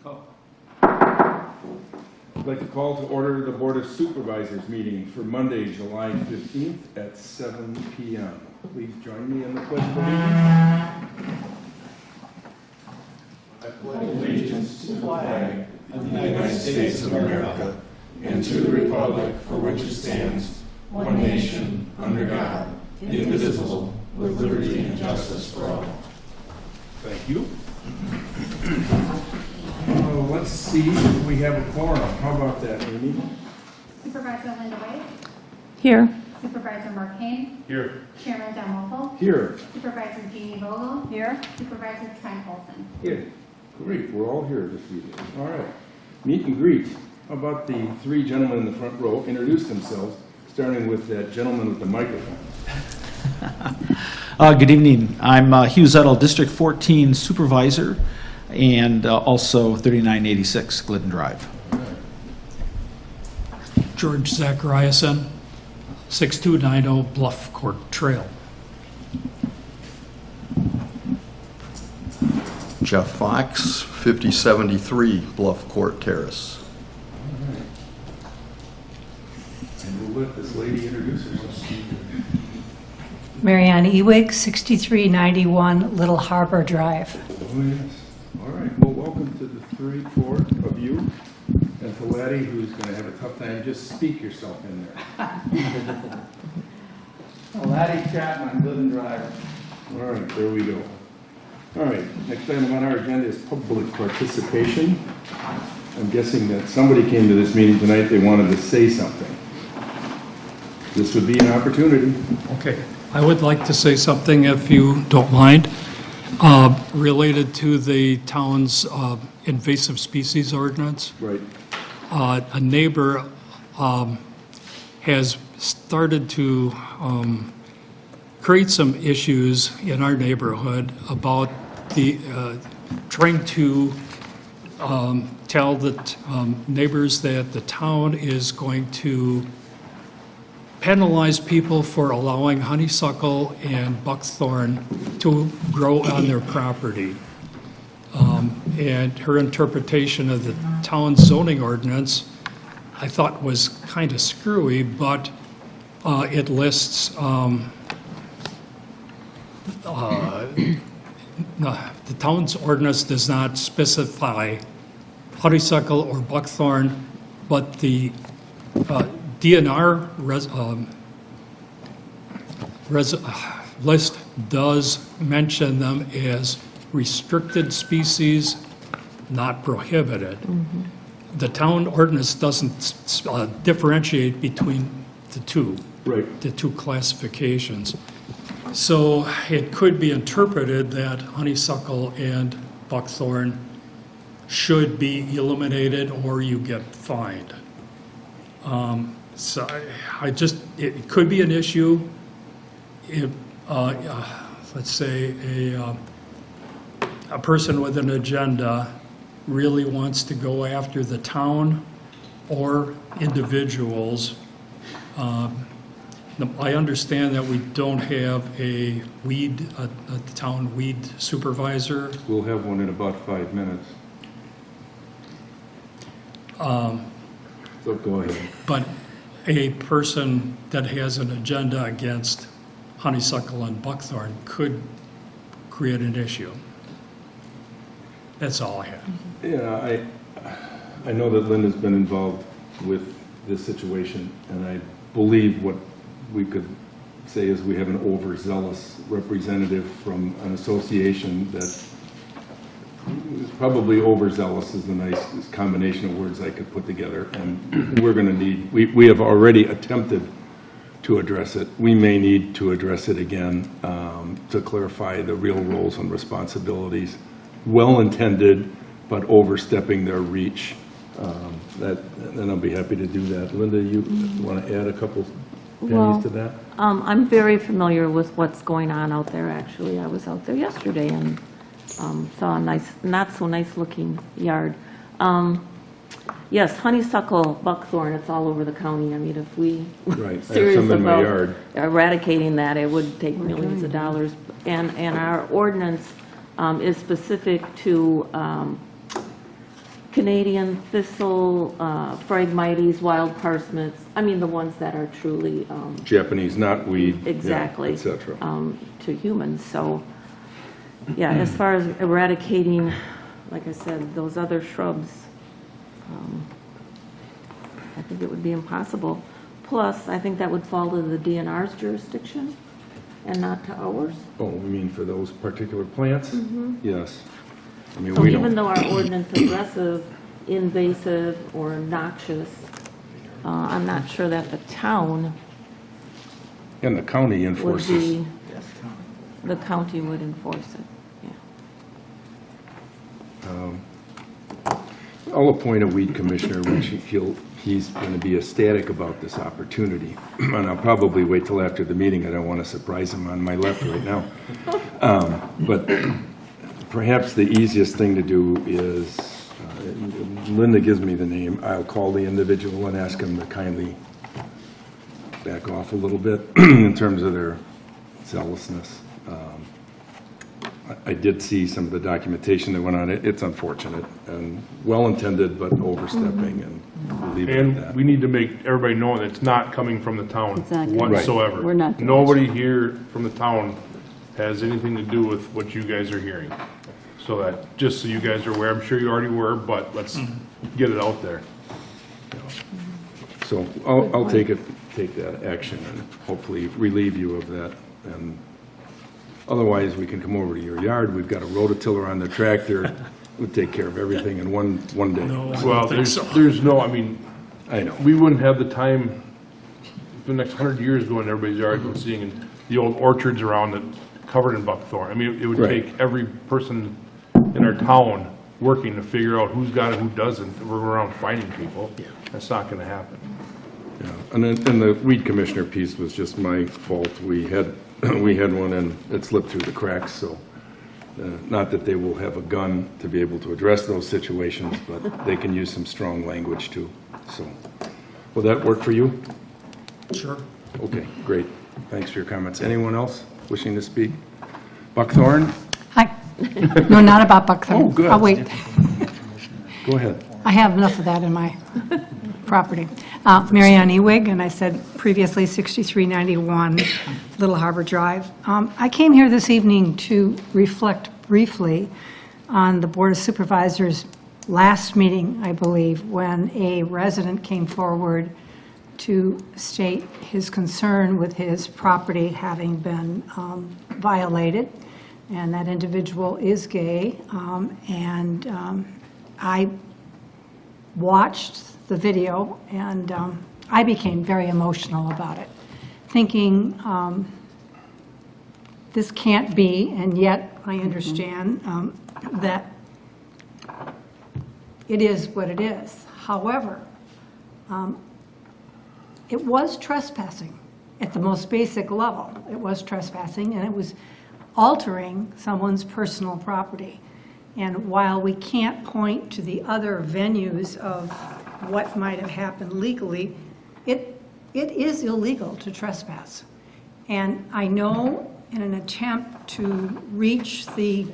I'd like to call to order the Board of Supervisors meeting for Monday, July 15th at 7 p.m. Please join me in the Pledge of Allegiance. I pledge allegiance to the flag of the United States of America and to the republic for which it stands, one nation, under God, indivisible, with liberty and justice for all. Thank you. Let's see if we have a quorum. How about that, Amy? Supervisor Linda Wade. Here. Supervisor Mark Kane. Here. Chairman Don Wolfel. Here. Supervisor Jeannie Vogel. Here. Supervisor Trent Olson. Here. Great, we're all here this evening. All right. Meet and greet. How about the three gentlemen in the front row introduce themselves, starting with that gentleman with the microphone. Good evening. I'm Hugh Zettel, District 14 Supervisor, and also 3986 Glidden Drive. George Zachariason, 6290 Bluff Court Trail. Jeff Fox, 5073 Bluff Court Terrace. All right. And we'll let this lady introduce herself. Marianne Ewig, 6391 Little Harbor Drive. Oh, yes. All right. Well, welcome to the four of you. And to Laddie, who's going to have a tough time, just speak yourself in there. Laddie Chapman, Glidden Drive. All right, there we go. All right, next item on our agenda is public participation. I'm guessing that somebody came to this meeting tonight, they wanted to say something. This would be an opportunity. Okay, I would like to say something, if you don't mind, related to the town's invasive species ordinance. Right. A neighbor has started to create some issues in our neighborhood about the trying to tell the neighbors that the town is going to penalize people for allowing honeysuckle and buckthorn to grow on their property. And her interpretation of the town zoning ordinance, I thought, was kind of screwy, but it lists the town's ordinance does not specify honeysuckle or buckthorn, but the DNR list does mention them as restricted species, not prohibited. Mm-hmm. The town ordinance doesn't differentiate between the two. Right. The two classifications. So it could be interpreted that honeysuckle and buckthorn should be eliminated or you get fined. So it could be an issue if, let's say, a person with an agenda really wants to go after the town or individuals. I understand that we don't have a town weed supervisor. We'll have one in about 5 minutes. So go ahead. But a person that has an agenda against honeysuckle and buckthorn could create an issue. That's all I have. Yeah, I know that Linda's been involved with this situation, and I believe what we could say is we have an overzealous representative from an association that is probably overzealous is the nicest combination of words I could put together, and we're going to need, we have already attempted to address it. We may need to address it again to clarify the real roles and responsibilities. Well-intended, but overstepping their reach. Then I'll be happy to do that. Linda, you want to add a couple pennies to that? I'm very familiar with what's going on out there, actually. I was out there yesterday and saw a nice, not so nice looking yard. Yes, honeysuckle, buckthorn, it's all over the county. I mean, if we Right, I were have serious some in my about yard. eradicating that, it would take millions of dollars. And our ordinance is specific to Canadian thistle, phragmites, wild parsimons, I mean, the ones that are truly, Japanese knotweed. yeah, exactly. Et cetera. To humans, so, yeah, as far as eradicating, like I said, those other shrubs, I think it would be impossible. Plus, I think that would fall to the DNR's jurisdiction and not to ours. Oh, we mean for those particular plants? Yes. I mean, So we even don't, though our ordinance addresses invasive or noxious, I'm not sure that the town and the county would enforces. be, the county would enforce it, yeah. I'll appoint a weed commissioner, which he's going to be ecstatic about this opportunity. And I'll probably wait till after the meeting. I don't want to surprise him on my left right now. But perhaps the easiest thing to do is, Linda gives me the name, I'll call the individual and ask him to kindly back off a little bit in terms of their zealousness. I did see some of the documentation that went on it. It's unfortunate and well-intended, but overstepping, and we'll leave it at And that. we need to make everybody know that it's not coming from the town Exactly. whatsoever. Right. We're not doing Nobody here from the town has anything to do with what you guys are hearing. So that, just so you guys are aware, I'm sure you already were, but let's get it out there. So I'll take that action and hopefully relieve you of that. And otherwise, we can come over to your yard. We've got a rototiller on the tractor. We'll take care of everything in one day. Well, there's no, I mean, I know. we wouldn't have the time for the next 100 years going to everybody's yard and seeing the old orchards around it covered in buckthorn. I mean, it would Right. take every person in our town working to figure out who's got it, who doesn't. We're around finding people. That's not going to happen. Yeah. And then the weed commissioner piece was just my fault. We had one and it slipped through the cracks, so not that they will have a gun to be able to address those situations, but they can use some strong language too. So, will that work for you? Sure. Okay, great. Thanks for your comments. Anyone else wishing to speak? Buckthorn? Hi. No, not about buckthorn. Oh, good. I'll wait. Go ahead. I have enough of that in my property. Mary Ann Ewig, and I said previously 6391 Little Harbor Drive. I came here this evening to reflect briefly on the Board of Supervisors' last meeting, I believe, when a resident came forward to state his concern with his property having been violated, and that individual is gay, and I watched the video, and I became very emotional about it, thinking this can't be, and yet I understand that it is what it is. However, it was trespassing at the most basic level. It was trespassing, and it was altering someone's personal property. And while we can't point to the other venues of what might have happened legally, it is illegal to trespass. And I know in an attempt to reach the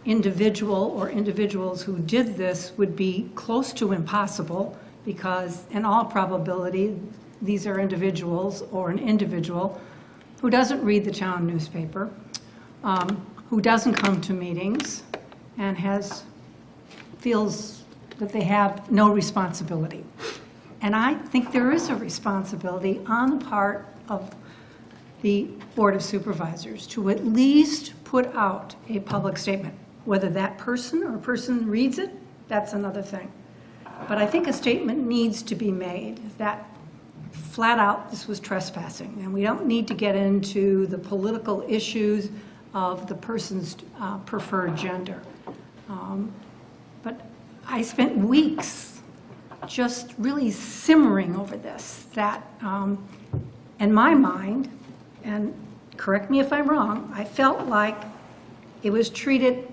individual or individuals who did this would be close to impossible, because in all probability, these are individuals or an individual who doesn't read the town newspaper, who doesn't come to meetings, and feels that they have no responsibility. And I think there is a responsibility on the part of the Board of Supervisors to at least put out a public statement. Whether that person or person reads it, that's another thing. But I think a statement needs to be made that flat out this was trespassing. And we don't need to get into the political issues of the person's preferred gender. But I spent weeks just really simmering over this, that in my mind, and correct me if I'm wrong, I felt like it was treated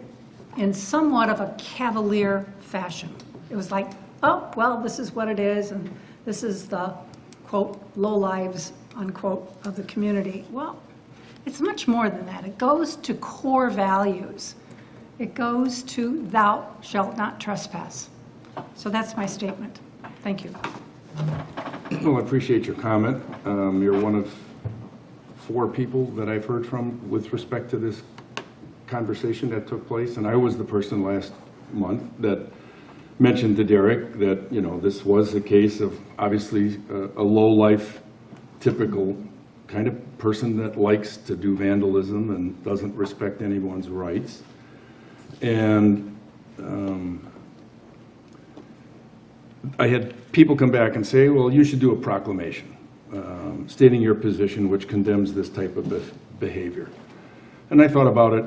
in somewhat of a cavalier fashion. It was like, oh, well, this is what it is, and this is the, quote, lowlives, unquote, of the community. Well, it's much more than that. It goes to core values. It goes to thou shalt not trespass. So that's my statement. Thank you. Well, I appreciate your comment. You're one of 4 people that I've heard from with respect to this conversation that took place, and I was the person last month that mentioned to Derek that, you know, this was a case of obviously a low-life, typical kind of person that likes to do vandalism and doesn't respect anyone's rights. And I had people come back and say, well, you should do a proclamation stating your position which condemns this type of behavior. And I thought about it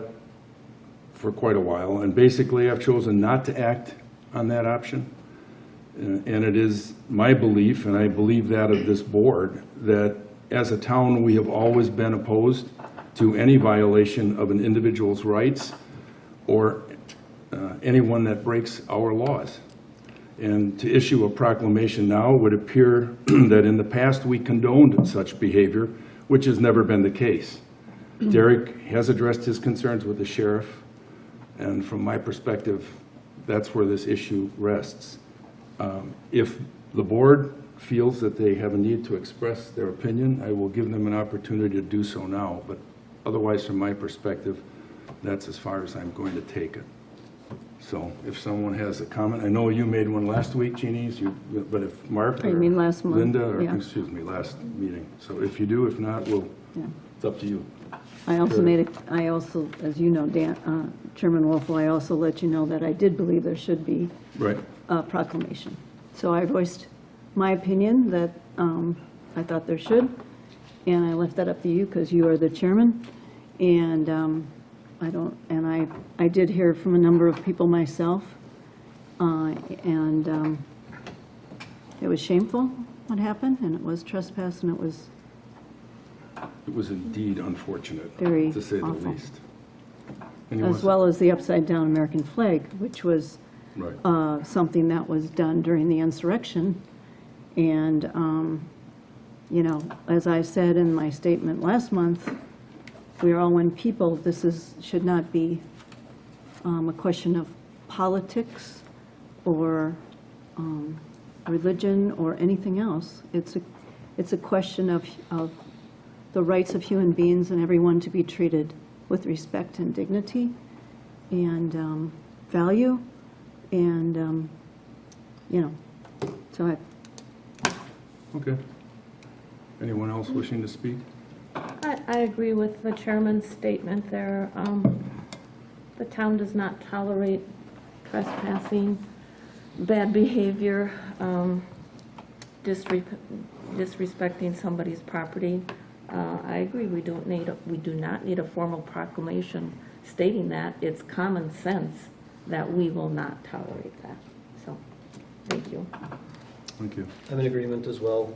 for quite a while, and basically I've chosen not to act on that option. And it is my belief, and I believe that of this board, that as a town, we have always been opposed to any violation of an individual's rights or anyone that breaks our laws. And to issue a proclamation now would appear that in the past we condoned such behavior, which has never been the case. Derek has addressed his concerns with the sheriff, and from my perspective, that's where this issue rests. If the board feels that they have a need to express their opinion, I will give them an opportunity to do so now, but otherwise, from my perspective, that's as far as I'm going to take it. So if someone has a comment, I know you made one last week, Jeannie, but if Mark I or mean last month, Linda, or, yeah. excuse me, last meeting. So if you do, if not, Yeah. it's up to you. I also Sure. I also, as you know, Chairman Wolfle, I also let you know that I did believe there should be Right. a proclamation. So I voiced my opinion that I thought there should, and I left that up to you because you are the chairman. And I did hear from a number of people myself, and it was shameful what happened, and it was trespass, and it was It was indeed unfortunate, Very to say the awful. least. Anyone as well as the upside-down American flag, which was Right. something that was done during the insurrection. And, you know, as I said in my statement last month, we are all one people. This should not be a question of politics or religion or anything else. It's a question of the rights of human beings and everyone to be treated with respect and dignity and value. And, you know, so Okay. Anyone else wishing to speak? I agree with the chairman's statement there. The town does not tolerate trespassing, bad behavior, disrespecting somebody's property. I agree, we do not need a formal proclamation stating that. It's common sense that we will not tolerate that. So, thank you. Thank you. I'm in agreement as well.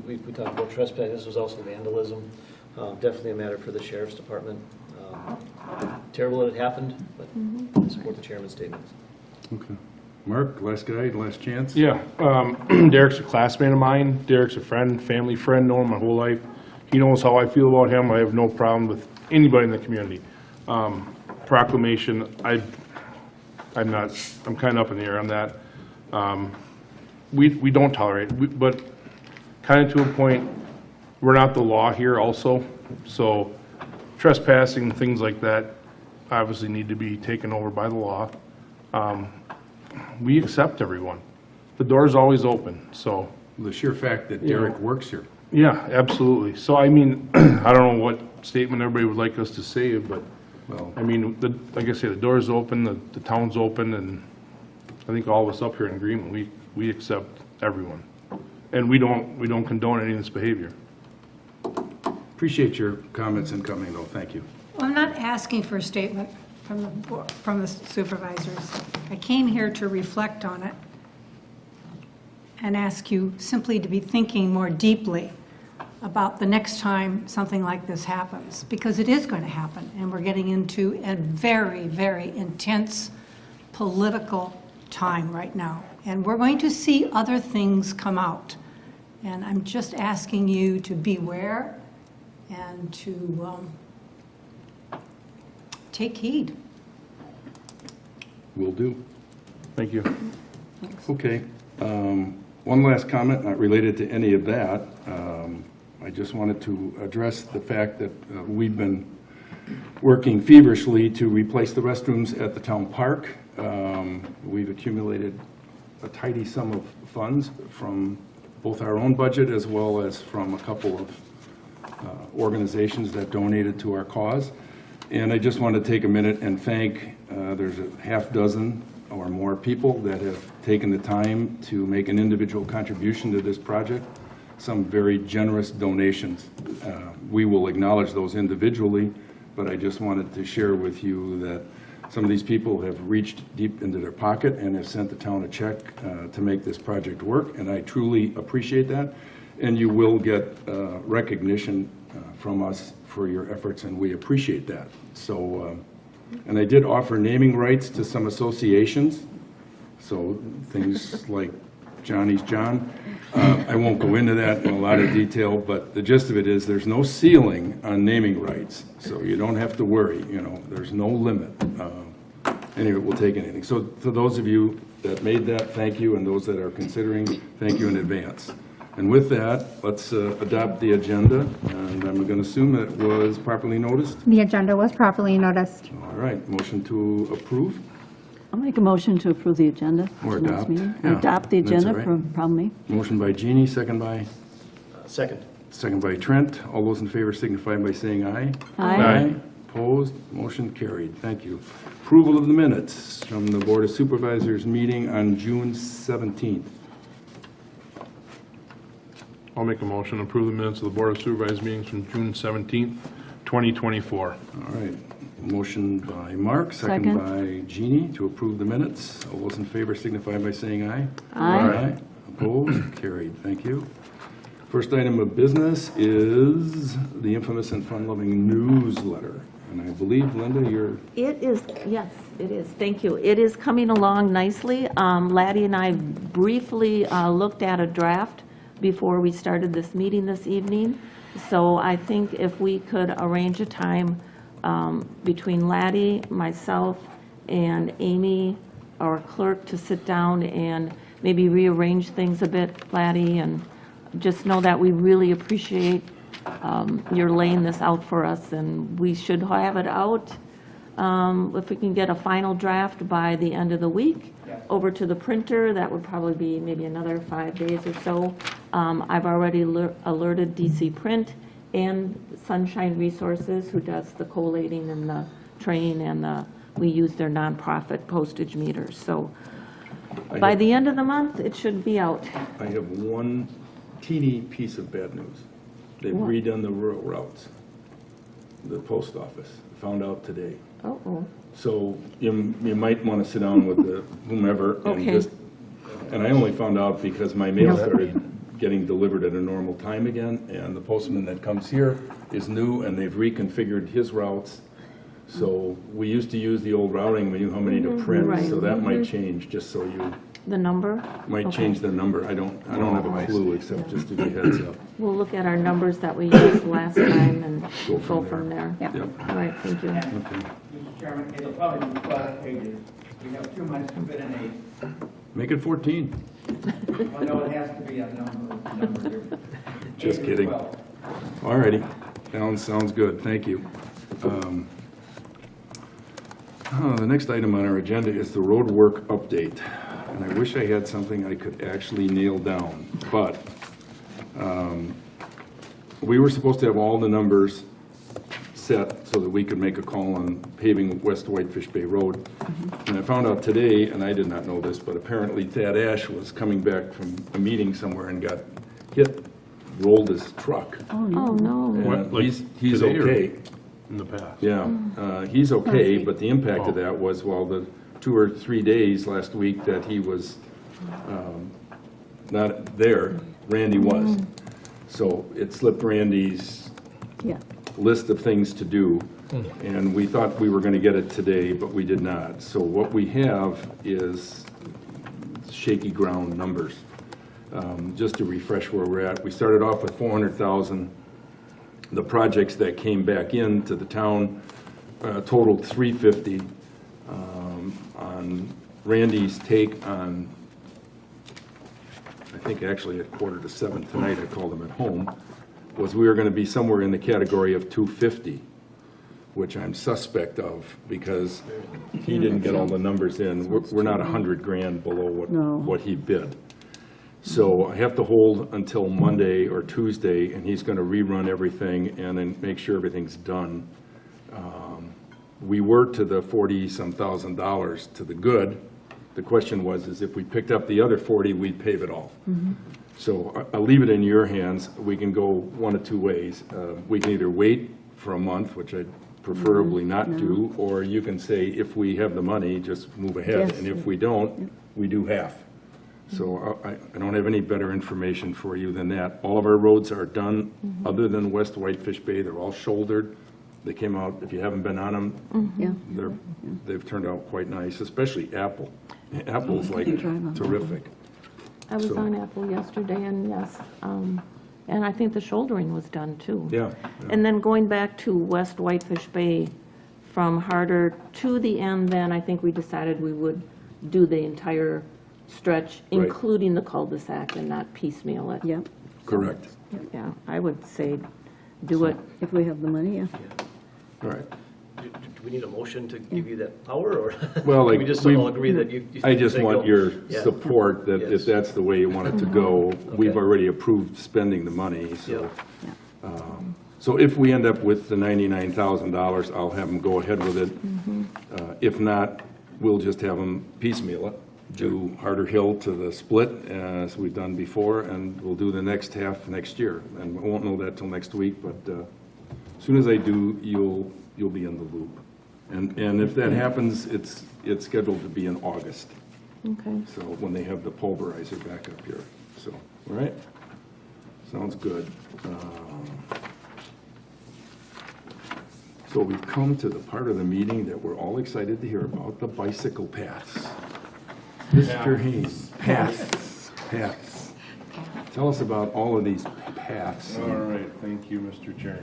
We talked about trespassing. This was also vandalism. Definitely a matter for the sheriff's department. Terrible that it happened, but I support the chairman's statements. Okay. Mark, last guy, last chance? Yeah, Derek's a classmate of mine. Derek's a friend, family friend, known him my whole life. He knows how I feel about him. I have no problem with anybody in the community. Proclamation, I'm kind of up in the air on that. We don't tolerate it, but kind of to a point, we're not the law here also. So trespassing, things like that, obviously need to be taken over by the law. We accept everyone. The door's always open, so. The sheer fact that Derek works here. Yeah, absolutely. So I mean, I don't know what statement everybody would like us to say, but, Well, I mean, like I say, the door's open, the town's open, and I think all of us up here in agreement, we accept everyone. And we don't condone any of this behavior. appreciate your comments and coming, though. Thank you. Well, I'm not asking for a statement from the supervisors. I came here to reflect on it and ask you simply to be thinking more deeply about the next time something like this happens, because it is going to happen, and we're getting into a very, very intense political time right now, and we're going to see other things come out. And I'm just asking you to beware and to take heed. Will do. Thank you. Okay. One last comment, not related to any of that. I just wanted to address the fact that we've been working feverishly to replace the restrooms at the town park. We've accumulated a tidy sum of funds from both our own budget as well as from a couple of organizations that donated to our cause. And I just want to take a minute and thank, there's a half dozen or more people that have taken the time to make an individual contribution to this project, some very generous donations. We will acknowledge those individually, but I just wanted to share with you that some of these people have reached deep into their pocket and have sent the town a check to make this project work, and I truly appreciate that. And you will get recognition from us for your efforts, and we appreciate that. So, and I did offer naming rights to some associations, so things like Johnny's John. I won't go into that in a lot of detail, but the gist of it is there's no ceiling on naming rights, so you don't have to worry, you know, there's no limit. Anyway, we'll take anything. So to those of you that made that, thank you, and those that are considering, thank you in advance. And with that, let's adopt the agenda, and I'm going to assume that it was properly noticed. The agenda was properly noticed. All right, motion to approve. I'll make a motion to approve the agenda. Or for tonight's adopt, meeting. yeah, Adopt the that's agenda, all right. from me. Motion by Jeannie, second by? Second. Second by Trent. All those in favor signify by saying aye. Aye. Opposed? Motion carried. Thank you. Approval of the minutes from the Board of Supervisors meeting on June 17th. I'll make a motion to approve the minutes of the Board of Supervisors meetings from June 17th, 2024. All right. Motion by Mark, second Second. by Jeannie to approve the minutes. All those in favor signify by saying aye. Aye. Opposed? Carried. Thank you. First item of business is the infamous and fun-loving newsletter. And I believe, Linda, you're... It is, yes, it is. Thank you. It is coming along nicely. Laddie and I briefly looked at a draft before we started this meeting this evening. So I think if we could arrange a time between Laddie, myself, and Amy, our clerk, to sit down and maybe rearrange things a bit, Laddie, and just know that we really appreciate your laying this out for us, and we should have it out, if we can get a final draft by the end of the week, over to the printer. That would probably be maybe another 5 days or so. I've already alerted DC Print and Sunshine Resources, who does the collating and the train, and we use their nonprofit postage meters. So by the end of the month, it should be out. I have one teeny piece of bad news. They've What? redone the rural routes, the post office. Found out today. Uh-oh. So you might want to sit down with the whomever and Okay. just, and I only found out because my mail started getting delivered at a normal time again, and the postman that comes here is new, and they've reconfigured his routes. So we used to use the old routing, we knew how many to print, Right. so that might change, just so you, The number? might Okay. change their number. I don't have a clue, except just to give you a heads up. We'll look at our numbers that we used last time and Go go from from there. Yep. All right, thank you. Okay. Mr. Chairman, it'll probably be 12 pages. We have 2 months, 2 bit and 8. Make it 14. Well, no, it has to be a number here. Just 8 or kidding. 12. All righty. Sounds good. Thank you. The next item on our agenda is the road work update. And I wish I had something I could actually nail down, but we were supposed to have all the numbers set so that we could make a call on paving West Whitefish Bay Road. And I found out today, and I did not know this, but apparently Thad Ash was coming back from a meeting somewhere and got hit, rolled his truck. Oh, no. And What, like he's today or- okay. In the past. Yeah, he's okay, but the impact of that was, well, the 2 or 3 days last week that he was not there, Randy was. So it slipped Randy's Yeah. list of things to do, and we thought we were going to get it today, but we did not. So what we have is shaky ground numbers. Just to refresh where we're at, we started off with 400,000. The projects that came back into the town totaled 350. On Randy's take on think actually at 6:45 tonight, I called him at home, was we were going to be somewhere in the category of 250, which I'm suspect of because he didn't get all the numbers in. We're not 100 grand below what he bid. So I have to hold until Monday or Tuesday, and he's going to rerun everything and then make sure everything's done. We were to the 40-some thousand dollars to the good. The question was, is if we picked up the other 40, we'd pave it all. So I'll leave it in your hands. We can go one of two ways. We can either wait for a month, which I'd preferably not do, or you can say, if we have the money, just move ahead. Yes. And if we don't, we do half. So I don't have any better information for you than that. All of our roads are done, other than West Whitefish Bay. They're all shouldered. They came out, if you haven't been on them, Yeah. they've turned out quite nice, especially Apple. Apple's like Drive on terrific. I was So- on Apple yesterday, and yes, and I think the shouldering was done, too. Yeah. And then going back to West Whitefish Bay, from Harder to the end, then I think we decided we would do the entire stretch, Right. including the cul-de-sac, and not piecemeal it. Yep, Correct. Yeah, I would say do it. if we have the money, yeah. All right. Do we need a motion to give you that power, or? Well, like, We just we- all agree that you? I just say want go? your Yeah. support that if Yes. that's the way you want it to go, we've Okay. already approved spending the money, so. Yeah. So if we end up with the $99,000, I'll have them go ahead with it. If not, we'll just have them piecemeal it, do Harder Hill to the split, as we've done before, and we'll do the next half next year. And I won't know that till next week, but as soon as I do, you'll be in the loop. And if that happens, it's scheduled to be in August, Okay. so when they have the pulverizer back up here. So, all right? Sounds good. So we've come to the part of the meeting that we're all excited to hear about, the bicycle paths. Mr. Haynes, paths. Tell us about all of these paths. All right, thank you, Mr. Chair.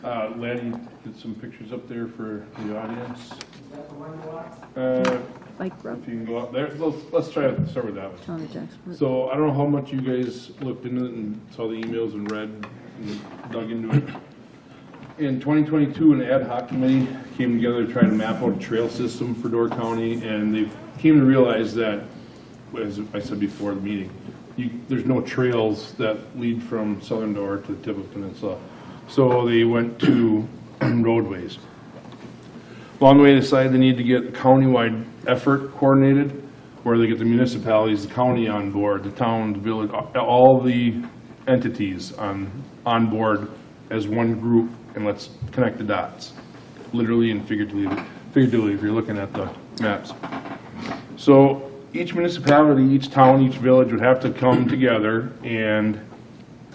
Laddie, get some pictures up there for the audience. Bike route, If you can go up there, let's try to start with that one. County Jacksport. So I don't know how much you guys looked into it and saw the emails and read and dug into it. In 2022, an ad hoc committee came together to try to map out a trail system for Door County, and they came to realize that, as I said before the meeting, there's no trails that lead from Southern Door to the tip of the peninsula. So they went to roadways. Along the way, they decided they need to get a countywide effort coordinated, where they get the municipalities, the county on board, the town, the village, all the entities on board as one group, and let's connect the dots, literally and figuratively if you're looking at the maps. So each municipality, each town, each village would have to come together and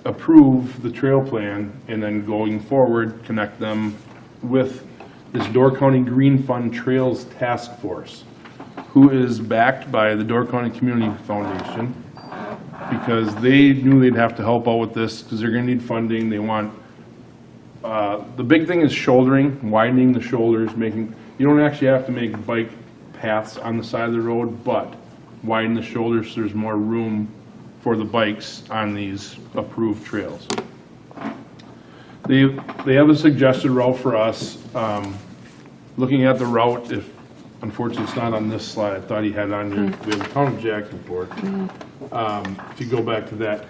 approve the trail plan, and then going forward, connect them with this Door County Green Fund Trails Task Force, who is backed by the Door County Community Foundation, because they knew they'd have to help out with this, because they're gonna need funding. They want, the big thing is shouldering, widening the shoulders, you don't actually have to make bike paths on the side of the road, but widen the shoulders so there's more room for the bikes on these approved trails. They have a suggested route for us. Looking at the route, unfortunately it's not on this slide, I thought he had it on your, we have a town of Jackson report. If you go back to that,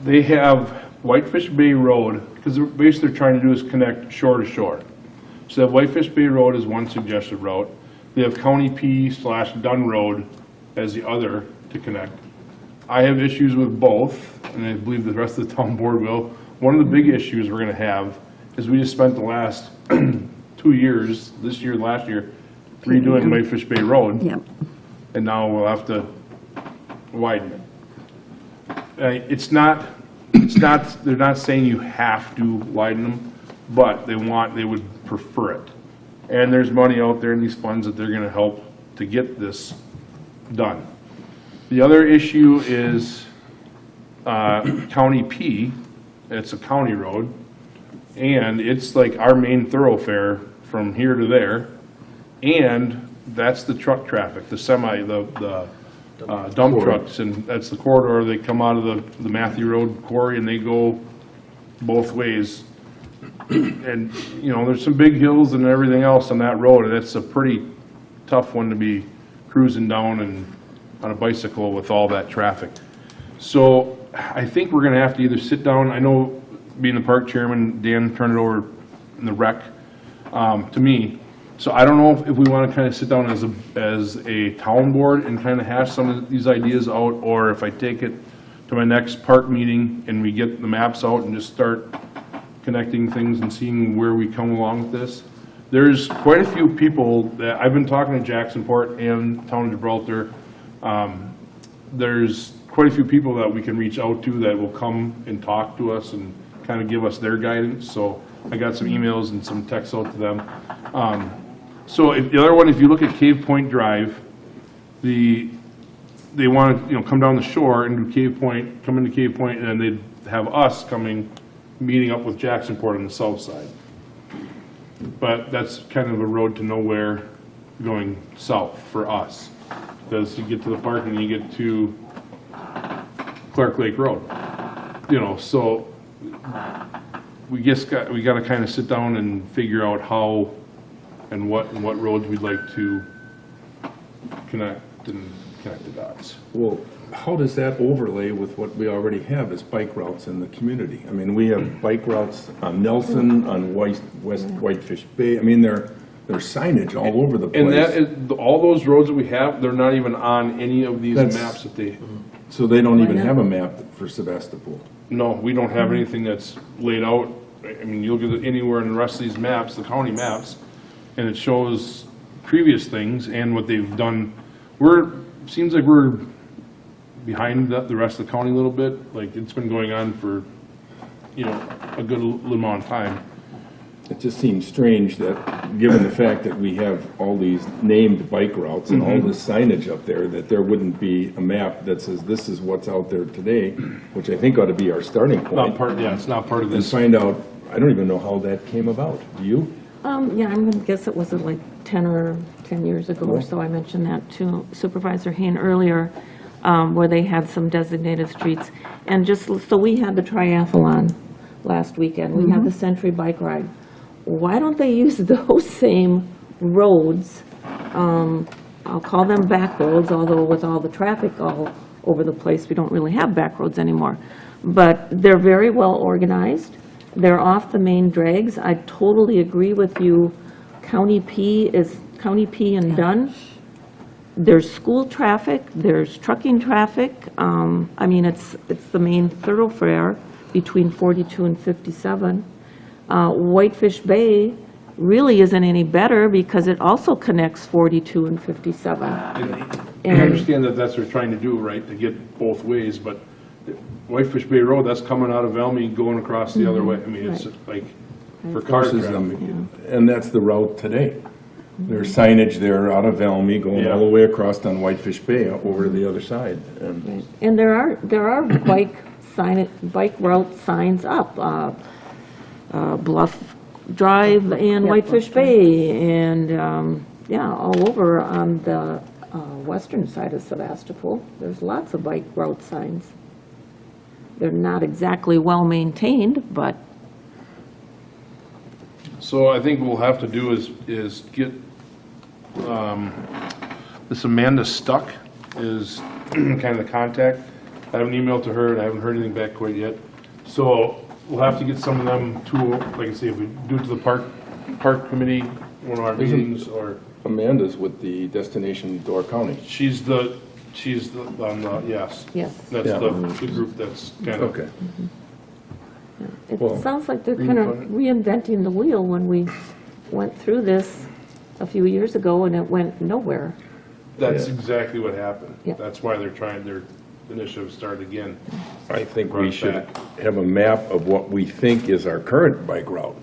they have Whitefish Bay Road, because basically they're trying to do is connect shore to shore. So they have Whitefish Bay Road as one suggested route. They have County P/Dunn Road as the other to connect. I have issues with both, and I believe the rest of the town board will. One of the big issues we're gonna have is we just spent the last 2 years, this year, last year, redoing Whitefish Bay Road. Yep. And now we'll have to widen it. They're not saying you have to widen them, but they would prefer it. And there's money out there in these funds that they're gonna help to get this done. The other issue is County P, it's a county road, and it's like our main thoroughfare from here to there, and that's the truck traffic, the dump trucks, and that's the corridor. They come out of the Matthew Road quarry and they go both ways. And, you know, there's some big hills and everything else on that road, and it's a pretty tough one to be cruising down and on a bicycle with all that traffic. So I think we're gonna have to either sit down, I know, being the park chairman, Dan turned it over in the rec, to me. So I don't know if we wanna kinda sit down as a town board and kinda hash some of these ideas out, or if I take it to my next park meeting and we get the maps out and just start connecting things and seeing where we come along with this. There's quite a few people that, I've been talking to Jacksonport and Town of Gibraltar. There's quite a few people that we can reach out to that will come and talk to us and kind of give us their guidance. So I got some emails and some texts out to them. So if, the other one, if you look at Cave Point Drive, they want to, you know, come down the shore and do Cave Point, come into Cave Point, and then they'd have us meeting up with Jacksonport on the south side. But that's kind of a road to nowhere going south for us. Because you get to the park and you get to Clark Lake Road. You know, so we got to kind of sit down and figure out how and what roads we'd like to connect the dots. Well, how does that overlay with what we already have as bike routes in the community? I mean, we have bike routes on Nelson, on West Whitefish Bay. I mean, there's signage all over the place. And that is, all those roads that we have, they're not even on any of these maps that they... So they don't even have a map for Sevastopol? No, we don't have anything that's laid out. I mean, you look at anywhere in the rest of these maps, the county maps, and it shows previous things and what they've done. Seems like we're behind the rest of the county a little bit. Like, it's been going on for, you know, a good little amount of time. It just seems strange that, given the fact that we have all these named bike routes and all this signage up there, that there wouldn't be a map that says this is what's out there today, which I think ought to be our starting point. It's not part of And this. find out, I don't even know how that came about. Do you? Yeah, I'm gonna guess it was like 10 years ago or so. I mentioned that to Supervisor Hayne earlier, where they had some designated streets. And just, so we had the triathlon last weekend. We had the Century Bike Ride. Why don't they use those same roads? I'll call them back roads, although with all the traffic all over the place, we don't really have back roads anymore. But they're very well organized. They're off the main drags. I totally agree with you. County P and Dunn. There's school traffic, there's trucking traffic. I mean, it's the main thoroughfare between 42 and 57. Whitefish Bay really isn't any better because it also connects 42 and 57. I understand that that's what they're trying to do, right, to get both ways, but Whitefish Bay Road, that's coming out of Elmy going across the other way. I mean, it's like for car Versus traffic. and that's the route today. There's signage there out of Elmy going all the way across on Whitefish Bay over to the other side. And there are bike route signs up, Bluff Drive and Whitefish Bay, and, all over on the western side of Sevastopol. There's lots of bike route signs. They're not exactly well-maintained, but So I think what we'll have to do is get, this Amanda Stuck is kind of the contact. I have an email to her, and I haven't heard anything back quite yet. So we'll have to get some of them to, like I say, if we do it to the park committee, one of our meetings, or... Amanda's with the Destination Door County. She's yes. yes. That's the group that's kind of... Okay. It Well, sounds like they're kind of reinventing the wheel when we went through this a few years ago and it went nowhere. That's exactly what happened. Yeah. That's why they're trying, their initiative started again. I think Run we it should back. have a map of what we think is our current bike route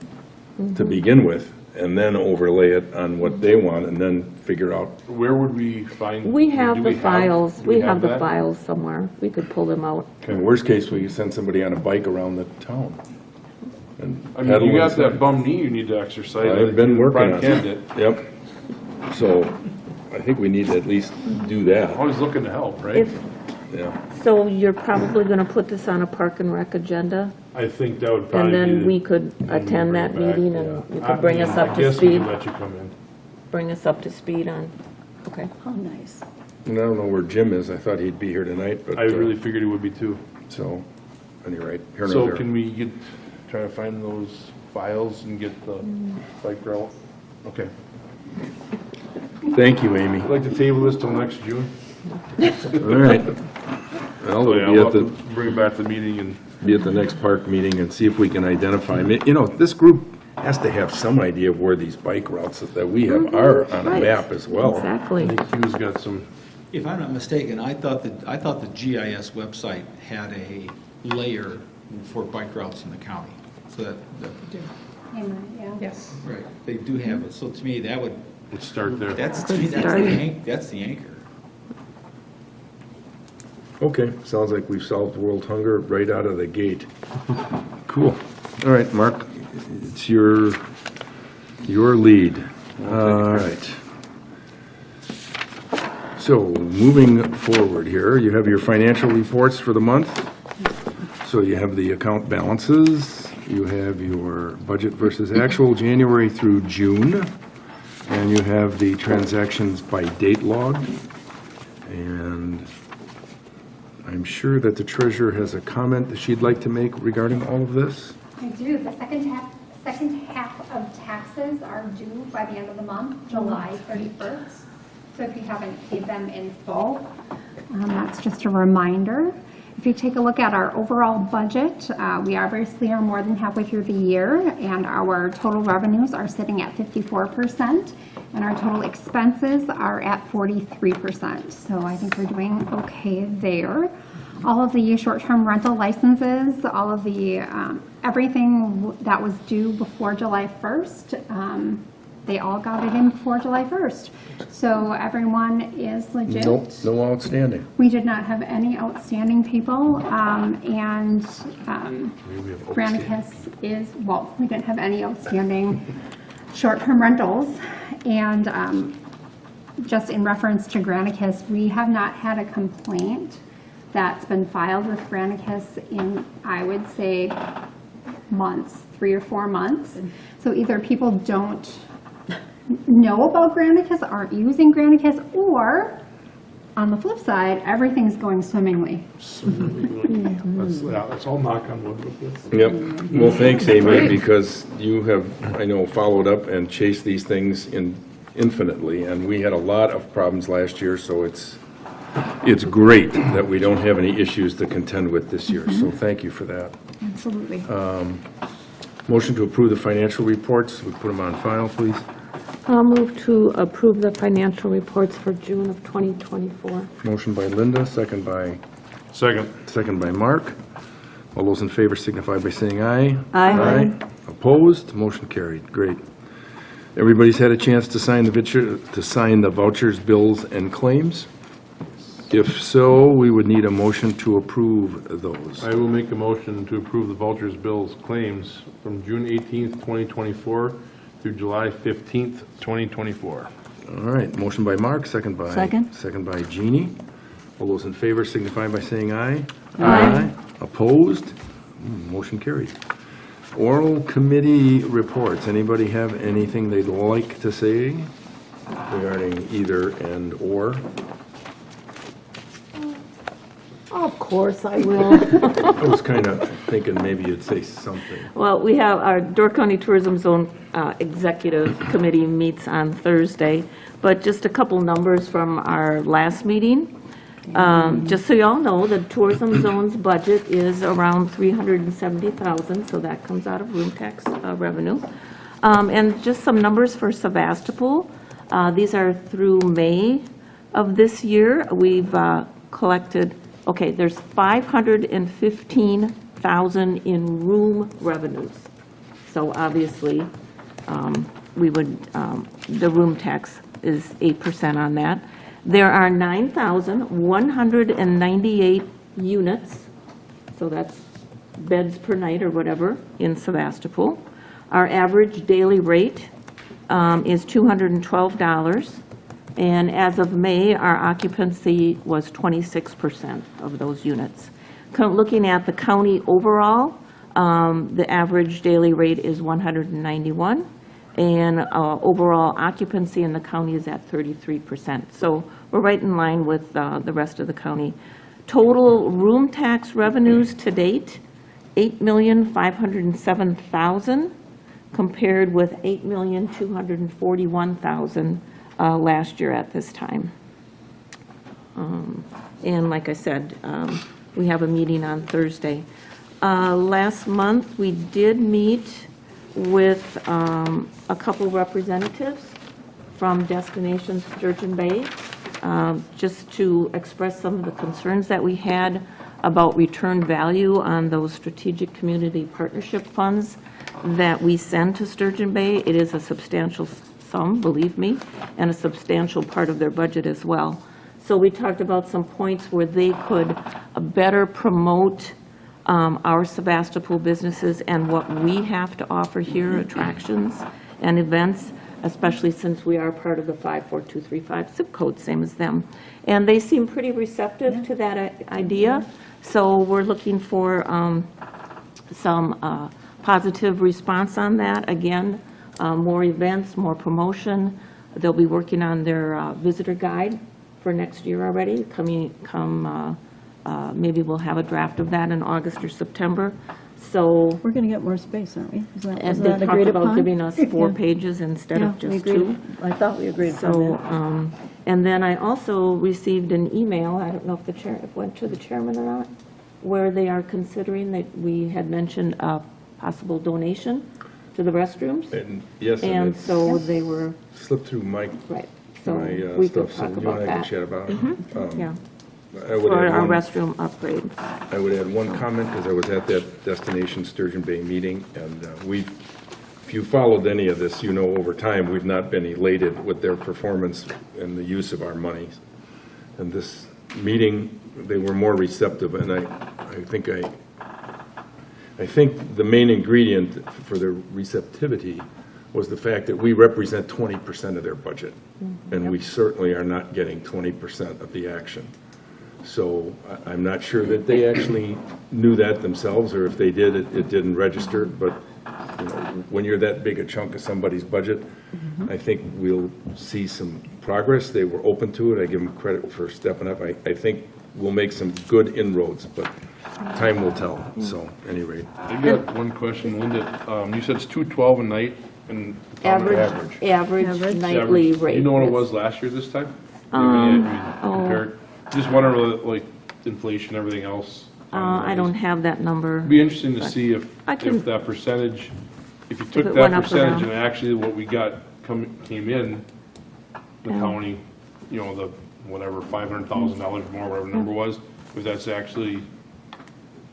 to begin with, and then overlay it on what they want, and then figure out. Where would we find? We have do the files, do we have the that? files somewhere. We could pull them out. In worst case, we send somebody on a bike around the town. And I mean, pedal you got inside. that bum knee you need to exercise. I've been working Brian on Ken it. did. Yep. So, I think we need to at least do that, Always looking to help, right? If, yeah. so you're probably going to put this on a Park and Rec agenda? I think that would And probably be. then the- we could then we attend bring that it back, meeting yeah. and you could bring us up to I guess we speed? can let you come in. Bring us up to speed on, okay. How nice. And I don't know where Jim is. I thought he'd be here tonight, but. I really figured it would be too. So, any rate, here nor So there. can we try to find those files and get the bike route? Okay. Thank you, Amy. I'd like to table this till next June. All right. Well, So, we'll yeah, be we'll at have the, to bring it back to the meeting and be at the next park meeting and see if we can identify, you know, this group has to have some idea of where these bike routes that we have are on a Right. map as well. Exactly. I think Hugh's got some, If I'm not mistaken, I thought the GIS website had a layer for bike routes in the county. So that, Yes. right, they do have it. So to me, that would, let's start there. that's Good the start. that's the anchor. Okay, sounds like we've solved world hunger right out of the gate. Cool. All right, Mark, it's your lead. All right. So, moving forward here, you have your financial reports for the month. So you have the account balances, you have your budget versus actual, January through June, and you have the transactions by date log. And I'm sure that the treasurer has a comment that she'd like to make regarding all of this. I do. The second half of taxes are due by the end of the month, July 31st. So if you haven't paid them in full, that's just a reminder. If you take a look at our overall budget, we obviously are more than halfway through the year, and our total revenues are sitting at 54%, and our total expenses are at 43%. So I think we're doing okay there. All of the short-term rental licenses, all of the, everything that was due before July 1st, they all got it in before July 1st. So everyone is legit. Nope, no outstanding. We did not have any outstanding people, and Granicus is, well, we didn't have any outstanding short-term rentals. And just in reference to Granicus, we have not had a complaint that's been filed with Granicus in, I would say, months, 3 or 4 months. So either people don't know about Granicus, aren't using Granicus, or on the flip side, everything's going swimmingly. That's all knock on wood with this. Yep. Well, thanks, Amy, because you have, I know, followed up and chased these things infinitely, and we had a lot of problems last year, so it's great that we don't have any issues to contend with this year, so thank you for that. Absolutely. Motion to approve the financial reports, we put them on file, please. I'll move to approve the financial reports for June of 2024. Motion by Linda, second by Second. Mark. All those in favor signify by saying aye. Aye. Opposed? Motion carried. Great. Everybody's had a chance to sign the vouchers, bills, and claims? If so, we would need a motion to approve those. I will make a motion to approve the vouchers, bills, claims from June 18th, 2024 through July 15th, 2024. All right, motion by Mark, second by? Second. Second by Jeannie. All those in favor signify by saying aye. Aye. Opposed? Motion carried. Oral committee reports. Anybody have anything they'd like to say regarding either and/or? Of course I will. I was kind of thinking maybe you'd say something. Well, we have our Door County Tourism Zone Executive Committee meets on Thursday, but just a couple numbers from our last meeting. Just so y'all know, the tourism zone's budget is around $370,000, so that comes out of room tax revenue. And just some numbers for Sevastopol. These are through May of this year. We've collected, okay, there's $515,000 in room revenues. So obviously, we would, the room tax is 8% on that. There are 9,198 units, so that's beds per night or whatever, in Sevastopol. Our average daily rate is $212, And as of May, our occupancy was 26% of those units. Looking at the county overall, the average daily rate is 191, and overall occupancy in the county is at 33%. So we're right in line with the rest of the county. Total room tax revenues to date, $8,507,000, compared with $8,241,000 last year at this time. And like I said, we have a meeting on Thursday. Last month, we did meet with a couple representatives from Destination Sturgeon Bay, just to express some of the concerns that we had about return value on those strategic community partnership funds that we send to Sturgeon Bay. It is a substantial sum, believe me, and a substantial part of their budget as well. So we talked about some points where they could better promote our Sevastopol businesses and what we have to offer here, attractions and events, especially since we are part of the 54235 zip code, same as them. And they seem pretty receptive to that idea. So we're looking for some positive response on that. Again, more events, more promotion. They'll be working on their visitor guide for next year already. Maybe we'll have a draft of that in August or September. So, We're going to get more space, aren't we? Is and that they talked agreed upon? about giving us 4 Yeah. pages instead Yeah, of we just agreed. 2. I thought we agreed upon So, that. and then I also received an email, I don't know if it went to the chairman or not, where they are considering that we had mentioned a possible donation to the restrooms. And yes, And it so they were, slipped through my right, so my we could stuff, so talk you about and I can that. chat about it. Yeah, I would for add our one- restroom upgrade. I would add one comment, because I was at that Destination Sturgeon Bay meeting, and if you followed any of this, you know over time, we've not been elated with their performance and the use of our monies. And this meeting, they were more receptive, and I think the main ingredient for their receptivity was the fact that we represent 20% of their budget, and we certainly are not getting 20% of the action. So I'm not sure that they actually knew that themselves, or if they did, it didn't register, but you know, when you're that big a chunk of somebody's budget, I think we'll see some progress. They were open to it. I give them credit for stepping up. I think we'll make some good inroads, but time will tell, so, at any rate. I got one question, Linda. You said it's $212 a night and Average Average. nightly Do rate. you know what it yes. was last year this time? Compared, just wondering, like, inflation, everything else. I don't have that number. It'd be interesting to see if I can- that percentage, if you it took went that up or percentage down. and actually what we got came in, the county, you know, the whatever, $500,000 more, whatever the number was, if that's actually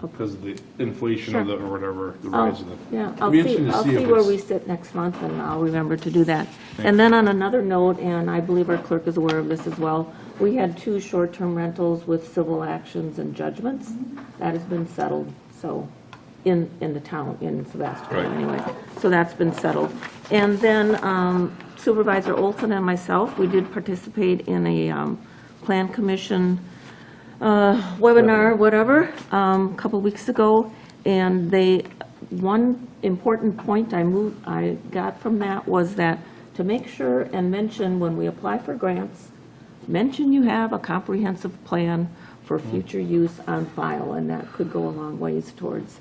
because of the inflation of the, or whatever, the rise of the. Yeah, It'd I'll be see, interesting to I'll see see if where it's- we sit next month, and I'll remember to do that. And then on another note, and I believe our clerk is aware of this as well, we had 2 short-term rentals with civil actions and judgments. That has been settled, so, in the town, in Sevastopol Right. anyway. So that's been settled. And then Supervisor Olson and myself, we did participate in a Plan Commission webinar, whatever, a couple weeks ago, and one important point I got from that was that to make sure and mention when we apply for grants, mention you have a comprehensive plan for future use on file, and that could go a long ways towards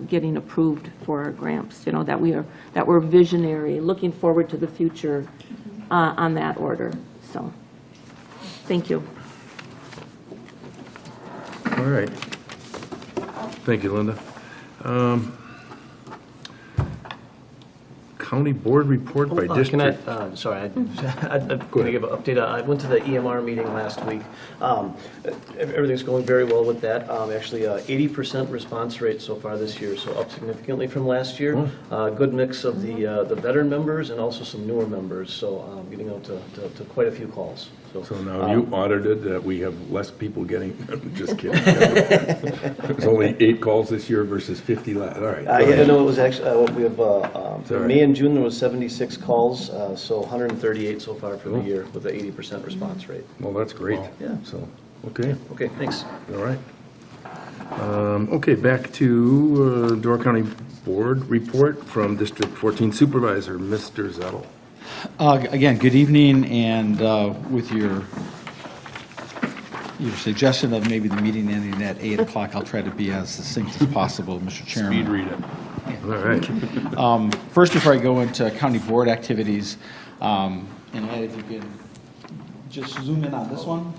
getting approved for our grants, you know, that we're visionary, looking forward to the future on that order, so, thank you. All right. Thank you, Linda. County Board report by Can district. I, sorry, I'm going to give an update. I went to the EMR meeting last week. Everything's going very well with that. Actually, 80% response rate so far this year, so up significantly from last year. Good mix of the veteran members and also some newer members, so getting out to quite a few calls. So now you audited that we have less people getting, I'm just kidding. There's only 8 calls this year versus 50 last, all right. I didn't know it was actually, we have all right. May and June June, there was 76 calls, so 138 so far for the year with an 80% response rate. Well, that's great. Yeah. So, okay, Okay, thanks. all right. Okay, back to Door County Board report from District 14 Supervisor, Mr. Zettel. Again, good evening, and with your suggestion of maybe the meeting ending at 8 o'clock, I'll try to be as succinct as possible, Mr. Chairman. Speed read it. All right. First, before I go into county board activities, and Ed, if you could just zoom in on this one.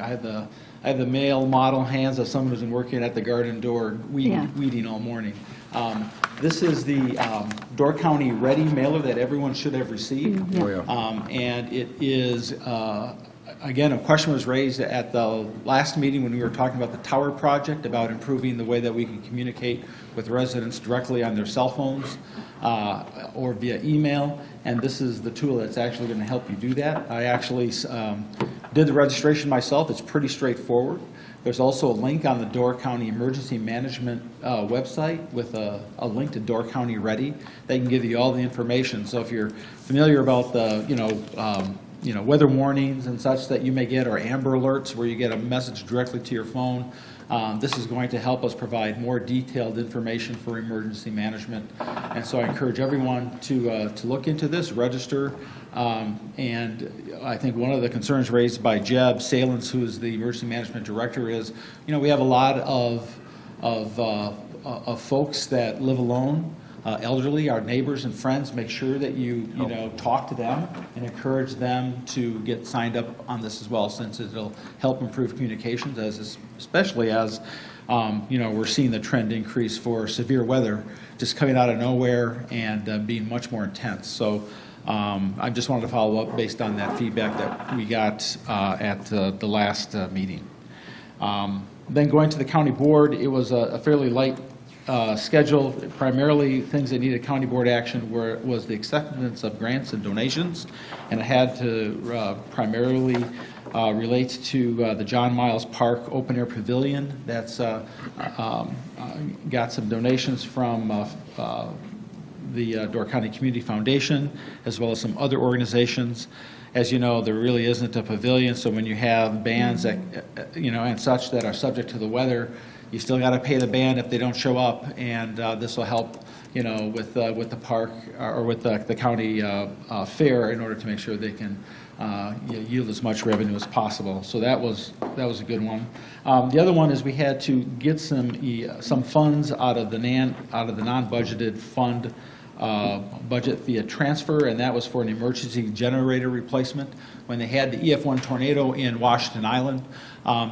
I have the male model hands of someone who's been working at the garden door weeding all morning. This is the Door County Ready mailer that everyone should have received. Oh, yeah. And it is, again, a question was raised at the last meeting when we were talking about the tower project, about improving the way that we can communicate with residents directly on their cell phones or via email. And this is the tool that's actually going to help you do that. I actually did the registration myself. It's pretty straightforward. There's also a link on the Door County Emergency Management website with a link to Door County Ready. They can give you all the information. So if you're familiar about the, weather warnings and such that you may get, or Amber Alerts where you get a message directly to your phone, this is going to help us provide more detailed information for emergency management. And so I encourage everyone to look into this, register. And I think one of the concerns raised by Jeb Salins, who is the emergency management director, is, we have a lot of folks that live alone, elderly, our neighbors and friends. Make sure that you talk to them and encourage them to get signed up on this as well, since it'll help improve communications, especially as we're seeing the trend increase for severe weather just coming out of nowhere and being much more intense. So I just wanted to follow up based on that feedback that we got at the last meeting. Then going to the county board, it was a fairly light schedule. Primarily, things that needed county board action was the acceptance of grants and donations, and it had to primarily relate to the John Miles Park Open Air Pavilion. That's got some donations from the Door County Community Foundation, as well as some other organizations. As you know, there really isn't a pavilion, so when you have bands that, and such that are subject to the weather, you still got to pay the band if they don't show up, and this will help, with the park or with the county fair in order to make sure they can yield as much revenue as possible. So that was a good one. The other one is we had to get some funds out of the non-budgeted fund budget via transfer, and that was for an emergency generator replacement. When they had the EF1 tornado in Washington Island,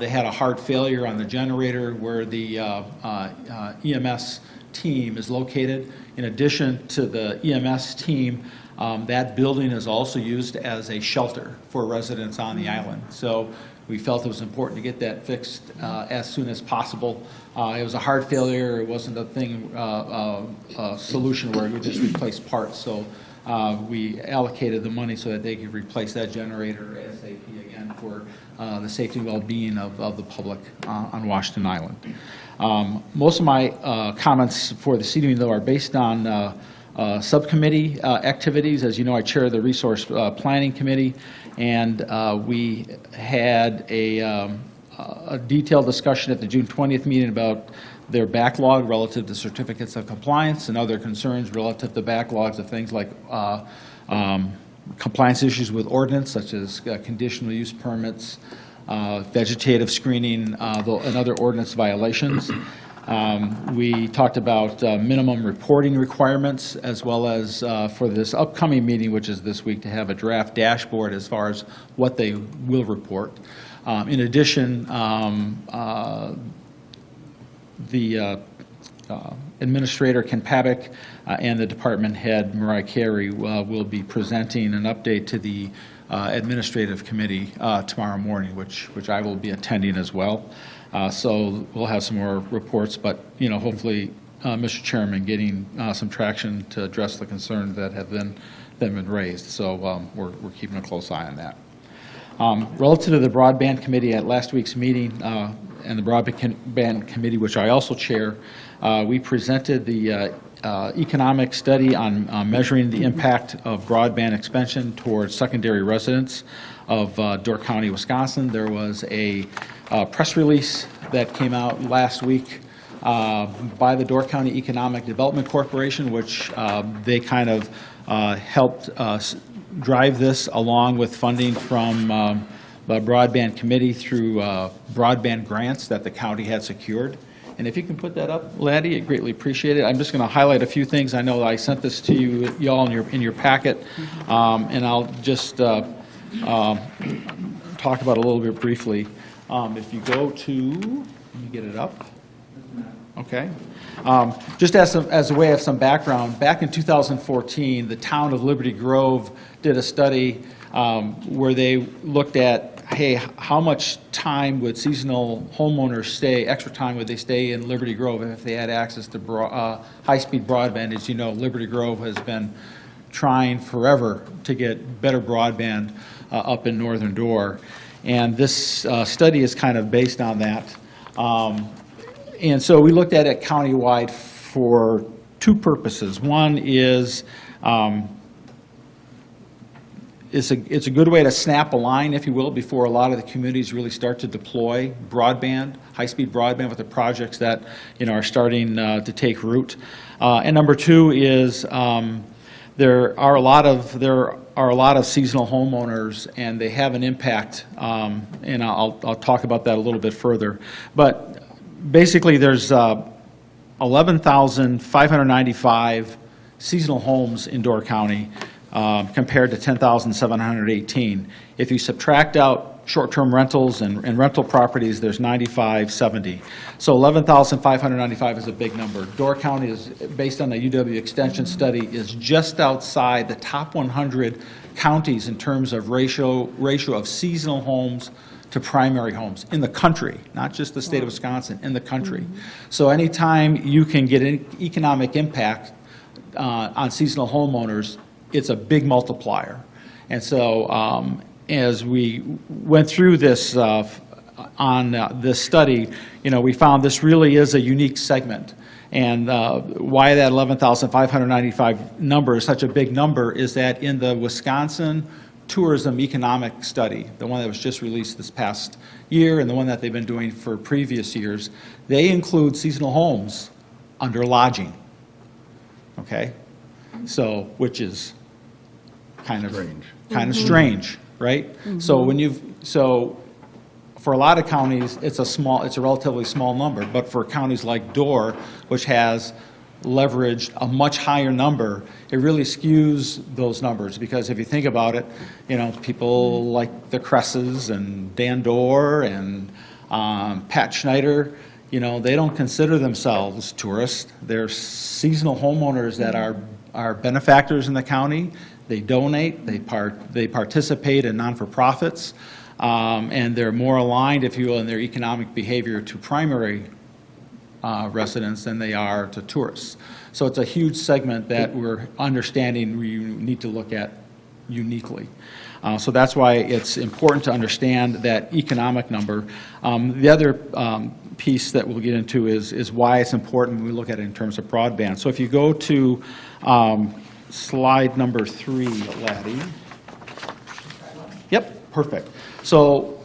they had a hard failure on the generator where the EMS team is located. In addition to the EMS team, that building is also used as a shelter for residents on the island. So we felt it was important to get that fixed as soon as possible. It was a hard failure. It wasn't a solution where we just replaced parts. So we allocated the money so that they could replace that generator ASAP again for the safety and well-being of the public on Washington Island. Most of my comments for this evening, though, are based on subcommittee activities. As you know, I chair the Resource Planning Committee, and we had a detailed discussion at the June 20th meeting about their backlog relative to certificates of compliance and other concerns relative to backlogs of things like compliance issues with ordinance, such as conditional use permits, vegetative screening, and other ordinance violations. We talked about minimum reporting requirements, as well as for this upcoming meeting, which is this week, to have a draft dashboard as far as what they will report. In addition, the Administrator Ken Pavick and the department head Mariah Carey will be presenting an update to the Administrative Committee tomorrow morning, which I will be attending as well. So we'll have some more reports, but hopefully, Mr. Chairman, getting some traction to address the concerns that have been raised. So we're keeping a close eye on that. Relative to the Broadband Committee at last week's meeting and the Broadband Committee, which I also chair, we presented the economic study on measuring the impact of broadband expansion towards secondary residents of Door County, Wisconsin. There was a press release that came out last week by the Door County Economic Development Corporation, which they kind of helped drive this along with funding from the Broadband Committee through broadband grants that the county had secured. And if you can put that up, Laddie, I greatly appreciate it. I'm just going to highlight a few things. I know I sent this to you all in your packet, and I'll just talk about it a little bit briefly. If you go to, let me get it up. Okay. Just as a way of some background, back in 2014, the town of Liberty Grove did a study where they looked at, hey, how much time would seasonal homeowners stay, extra time would they stay in Liberty Grove if they had access to high-speed broadband? As you know, Liberty Grove has been trying forever to get better broadband up in Northern Door. And this study is kind of based on that. And so we looked at it countywide for two purposes. One is it's a good way to snap a line, if you will, before a lot of the communities really start to deploy broadband, high-speed broadband with the projects that are starting to take root. And number two is there are a lot of seasonal homeowners, and they have an impact. And I'll talk about that a little bit further. But basically, there's 11,595 seasonal homes in Door County compared to 10,718. If you subtract out short-term rentals and rental properties, there's 9,570. So 11,595 is a big number. Door County is, based on the UW Extension study, is just outside the top 100 counties in terms of ratio of seasonal homes to primary homes in the country, not just the state of Wisconsin, in the country. So anytime you can get an economic impact on seasonal homeowners, it's a big multiplier. And so as we went through this on this study, we found this really is a unique segment. And why that 11,595 number is such a big number is that in the Wisconsin Tourism Economic Study, the one that was just released this past year and the one that they've been doing for previous years, they include seasonal homes under lodging. Okay? So, which is kind of strange, right? So for a lot of counties, it's a relatively small number, but for counties like Door, which has leveraged a much higher number, it really skews those numbers, because if you think about it, people like the Cresses and Dan Dorr and Pat Schneider, they don't consider themselves tourists. They're seasonal homeowners that are benefactors in the county. They donate, they participate in non-for-profits, and they're more aligned, if you will, in their economic behavior to primary residents than they are to tourists. So it's a huge segment that we're understanding we need to look at uniquely. So that's why it's important to understand that economic number. The other piece that we'll get into is why it's important when we look at it in terms of broadband. So if you go to slide number 3, Laddie. Yep, perfect. So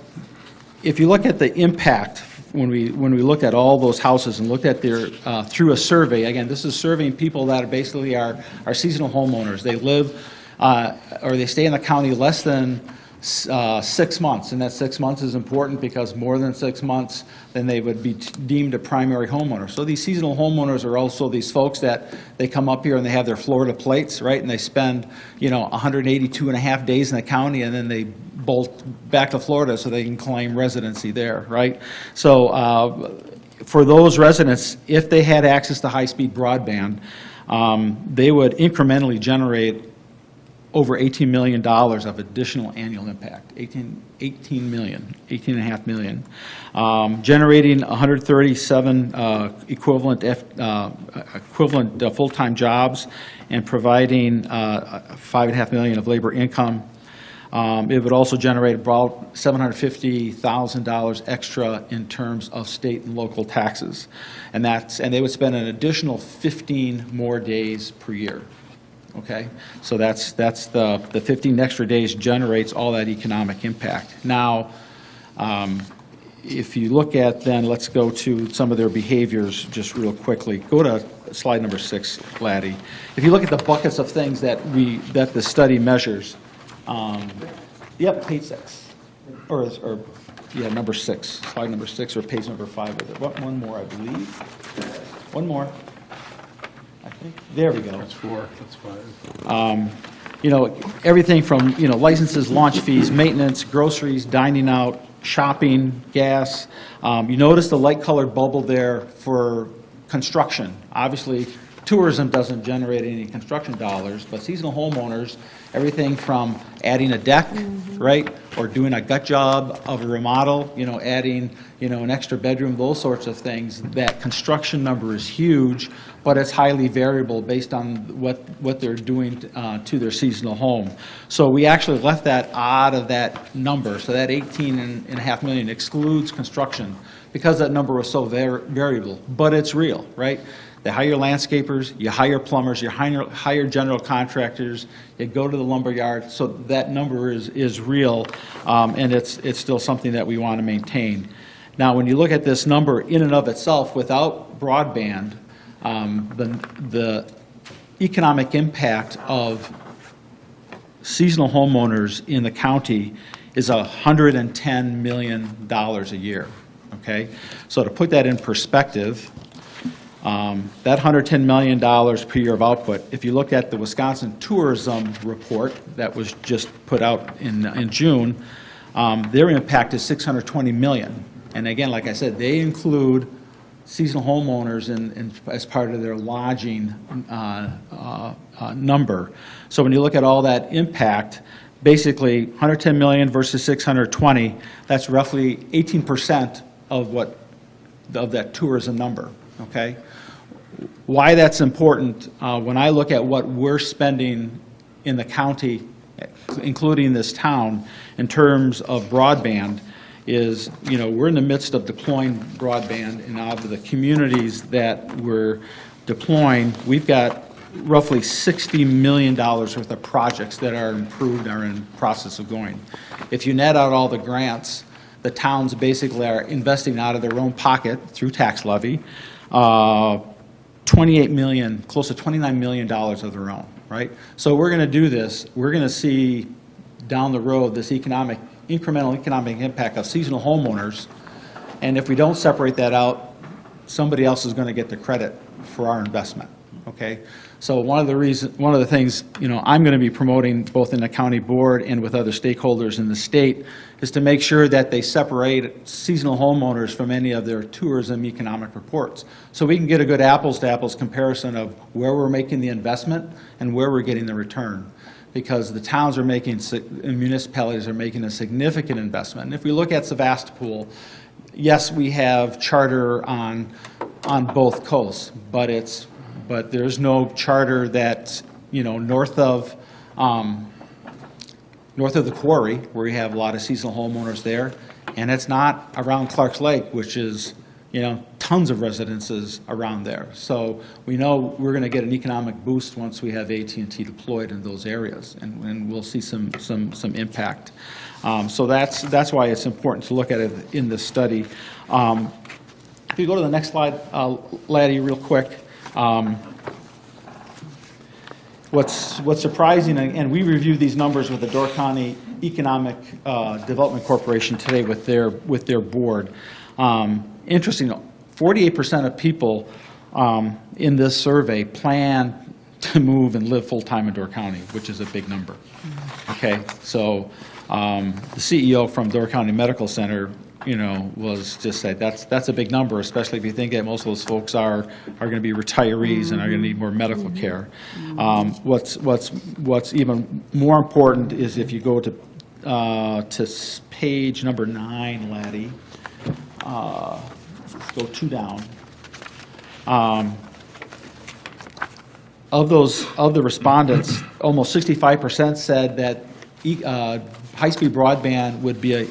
if you look at the impact, when we looked at all those houses and looked at their, through a survey, again, this is surveying people that are basically are seasonal homeowners. They live or they stay in the county less than 6 months, and that 6 months is important because more than 6 months, then they would be deemed a primary homeowner. So these seasonal homeowners are also these folks that they come up here and they have their Florida plates, right, and they spend 182 and a half days in the county, and then they bolt back to Florida so they can claim residency there, right? So for those residents, if they had access to high-speed broadband, they would incrementally generate over $18 million of additional annual impact, 18 million, 18.5 million, generating 137 equivalent full-time jobs and providing 5.5 million of labor income. It would also generate about $750,000 extra in terms of state and local taxes. And they would spend an additional 15 more days per year. Okay? So that's the 15 extra days generates all that economic impact. Now, if you look at then, let's go to some of their behaviors just real quickly. Go to slide number 6, Laddie. If you look at the buckets of things that the study measures, yep, page 6, or yeah, number 6, slide number 6, or page number 5 of it. One more, I believe. One more. I think. There we go. That's 4, that's 5. You know, everything from, you know, licenses, launch fees, maintenance, groceries, dining out, shopping, gas. You notice the light-colored bubble there for construction. Obviously, tourism doesn't generate any construction dollars, but seasonal homeowners, everything from adding a deck, right, or doing a gut job of a remodel, you know, adding, you know, an extra bedroom, those sorts of things, that construction number is huge, but it's highly variable based on what they're doing to their seasonal home. So we actually left that out of that number, so that 18.5 million excludes construction, because that number was so variable, but it's real, right? They hire landscapers, you hire plumbers, you hire general contractors, you go to the lumber yard, so that number is real, and it's still something that we want to maintain. Now, when you look at this number in and of itself, without broadband, the economic impact of seasonal homeowners in the county is $110 million a year, okay? So to put that in perspective, that $110 million per year of output, if you look at the Wisconsin Tourism Report that was just put out in June, their impact is $620 million. And again, like I said, they include seasonal homeowners as part of their lodging number. So when you look at all that impact, basically 110 million versus 620, that's roughly 18% of that tourism number, okay? Why that's important, when I look at what we're spending in the county, including this town, in terms of broadband, is, you know, we're in the midst of deploying broadband, and out of the communities that we're deploying, we've got roughly $60 million worth of projects that are improved, are in process of going. If you net out all the grants, the towns basically are investing out of their own pocket through tax levy, 28 million, close to $29 million of their own, right? So we're going to do this. We're going to see down the road this incremental economic impact of seasonal homeowners, and if we don't separate that out, somebody else is going to get the credit for our investment, okay? So one of the things, you know, I'm going to be promoting both in the county board and with other stakeholders in the state is to make sure that they separate seasonal homeowners from any of their tourism economic reports, so we can get a good apples-to-apples comparison of where we're making the investment and where we're getting the return. Because the towns are making, and municipalities are making a significant investment. And if we look at Sevastopol, yes, we have charter on both coasts, but there's no charter that's, you know, north of the quarry, where we have a lot of seasonal homeowners there, and it's not around Clark's Lake, which is, you know, tons of residences around there. So we know we're going to get an economic boost once we have AT&T deployed in those areas, and we'll see some impact. So that's why it's important to look at it in this study. If you go to the next slide, Laddie, real quick. What's surprising, and we reviewed these numbers with the Door County Economic Development Corporation today with their board. Interesting, 48% of people in this survey plan to move and live full-time in Door County, which is a big number. Okay, so the CEO from Door County Medical Center, you know, was just said that's a big number, especially if you think that most of those folks are going to be retirees and are going to need more medical care. What's even more important is if you go to page number 9, Laddie. Go 2 down. Of the respondents, almost 65% said that high-speed broadband would be an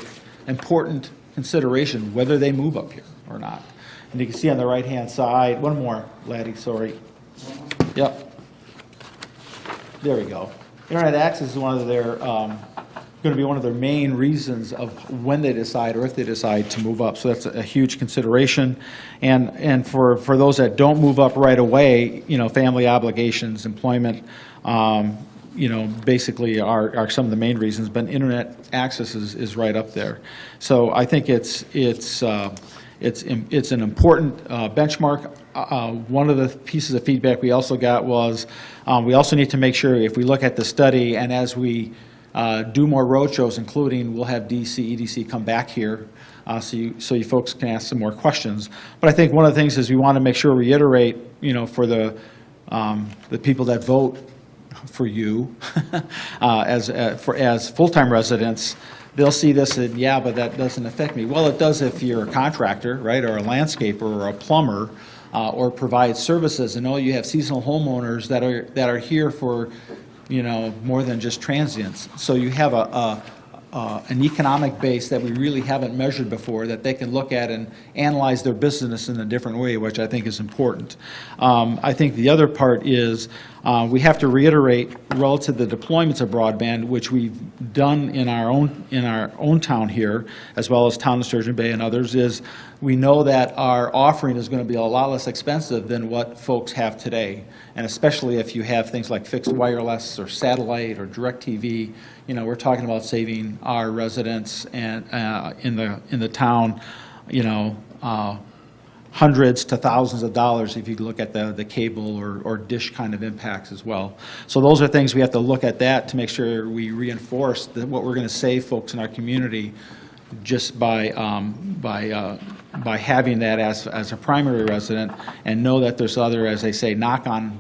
important consideration, whether they move up here or not. And you can see on the right-hand side, one more, Laddie, sorry. Yep. There we go. Internet access is one of their, going to be one of their main reasons of when they decide or if they decide to move up. So that's a huge consideration. And for those that don't move up right away, family obligations, employment, basically are some of the main reasons, but internet access is right up there. So I think it's an important benchmark. One of the pieces of feedback we also got was we also need to make sure if we look at the study and as we do more roadshows, including we'll have DC, EDC come back here so you folks can ask some more questions. But I think one of the things is we want to make sure we reiterate, for the people that vote for you as full-time residents, they'll see this and, yeah, but that doesn't affect me. Well, it does if you're a contractor, right, or a landscaper or a plumber or provide services. And you have seasonal homeowners that are here for, more than just transients. So you have an economic base that we really haven't measured before that they can look at and analyze their business in a different way, which I think is important. I think the other part is we have to reiterate relative to the deployments of broadband, which we've done in our own town here, as well as town of Sturgeon Bay and others, is we know that our offering is going to be a lot less expensive than what folks have today. And especially if you have things like fixed wireless or satellite or DirecTV, we're talking about saving our residents and in the town, hundreds to thousands of dollars if you look at the cable or dish kind of impacts as well. So those are things we have to look at that to make sure we reinforce what we're going to save folks in our community just by having that as a primary resident, and know that there's other, as they say, knock-on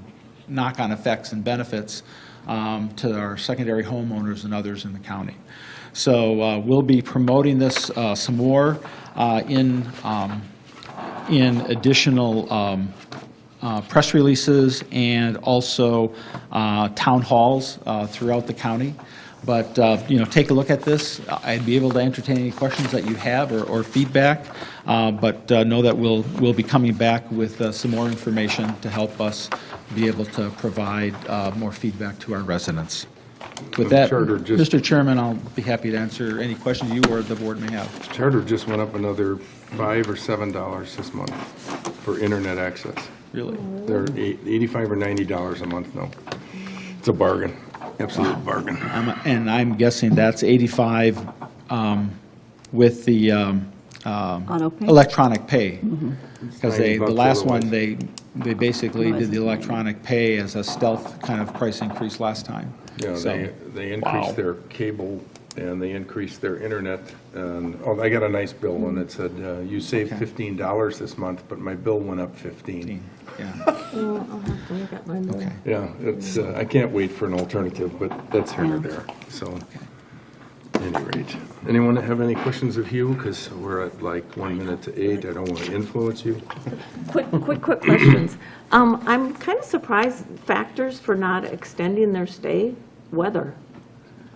effects and benefits to our secondary homeowners and others in the county. So we'll be promoting this some more in additional press releases and also town halls throughout the county. But, take a look at this. I'd be able to entertain any questions that you have or feedback, but know that we'll be coming back with some more information to help us be able to provide more feedback to our residents. With that, Mr. Chairman, I'll be happy to answer any questions you or the board may have. Charter just went up another $5 or $7 this month for internet access. Really? They're $85 or $90 a month now. It's a bargain, absolute bargain. And I'm guessing that's 85 with the Auto-pay? electronic pay. Because $90 the last one, otherwise. they basically did the electronic pay as a stealth kind of price increase last time. Yeah, So, they wow. increased their cable and they increased their internet. And, I got a nice bill and it said, you saved $15 this month, but my bill went up 15. Yeah, Well, I'll have to look at my bill. okay. Yeah, it's, I can't wait for an alternative, but that's here or there, so. At any rate, anyone have any questions of Hugh? Because we're at like 1 minute to 8. I don't want to influence you. Quick questions. I'm kind of surprised factors for not extending their stay, weather.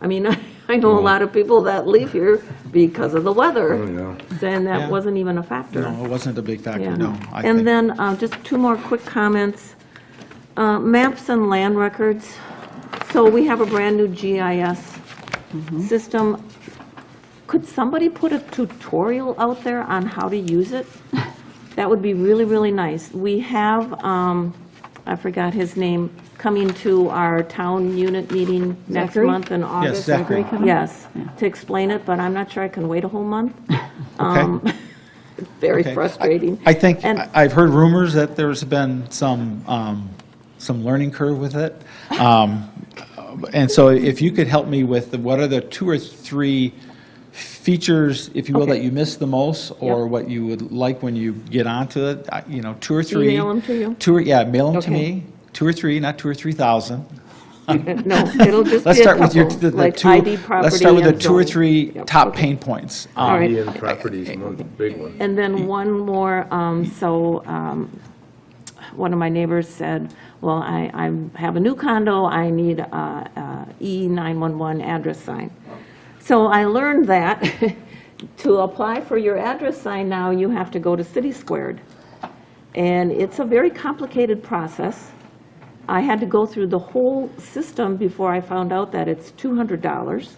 I mean, I know a lot of people that leave here because of the Oh, weather, yeah. and Yeah. that wasn't even a factor. No, it wasn't a big factor, Yeah. no. I And think- then just two more quick comments. Maps and land records. So we have a brand-new GIS system. Could somebody put a tutorial out there on how to use it? That would be really, really nice. We have, I forgot his name, coming to our town unit meeting next Zachary? month in August. Zachary. Yes, to explain it, but I'm not sure I can wait a whole month. Very Okay. frustrating. I think, And- I've heard rumors that there's been some learning curve with it. And so if you could help me with what are the 2 or 3 features, if you will, Okay. that you miss the most, or Yep. what you would like when you get onto it, 2 or 3. Email 'em to you? Mail them to Okay. me, 2 or 3, not 2 or 3,000. No, it'll just Let's be a start with couple, the like 2, ID, property, let's start with the and 2 or zoning. 3 Yep, top okay. pain points. All right. Indian properties, one big one. And then one more, one of my neighbors said, well, I have a new condo, I need a E911 address sign. So I learned that to apply for your address sign now, you have to go to City Squared. And it's a very complicated process. I had to go through the whole system before I found out that it's $200.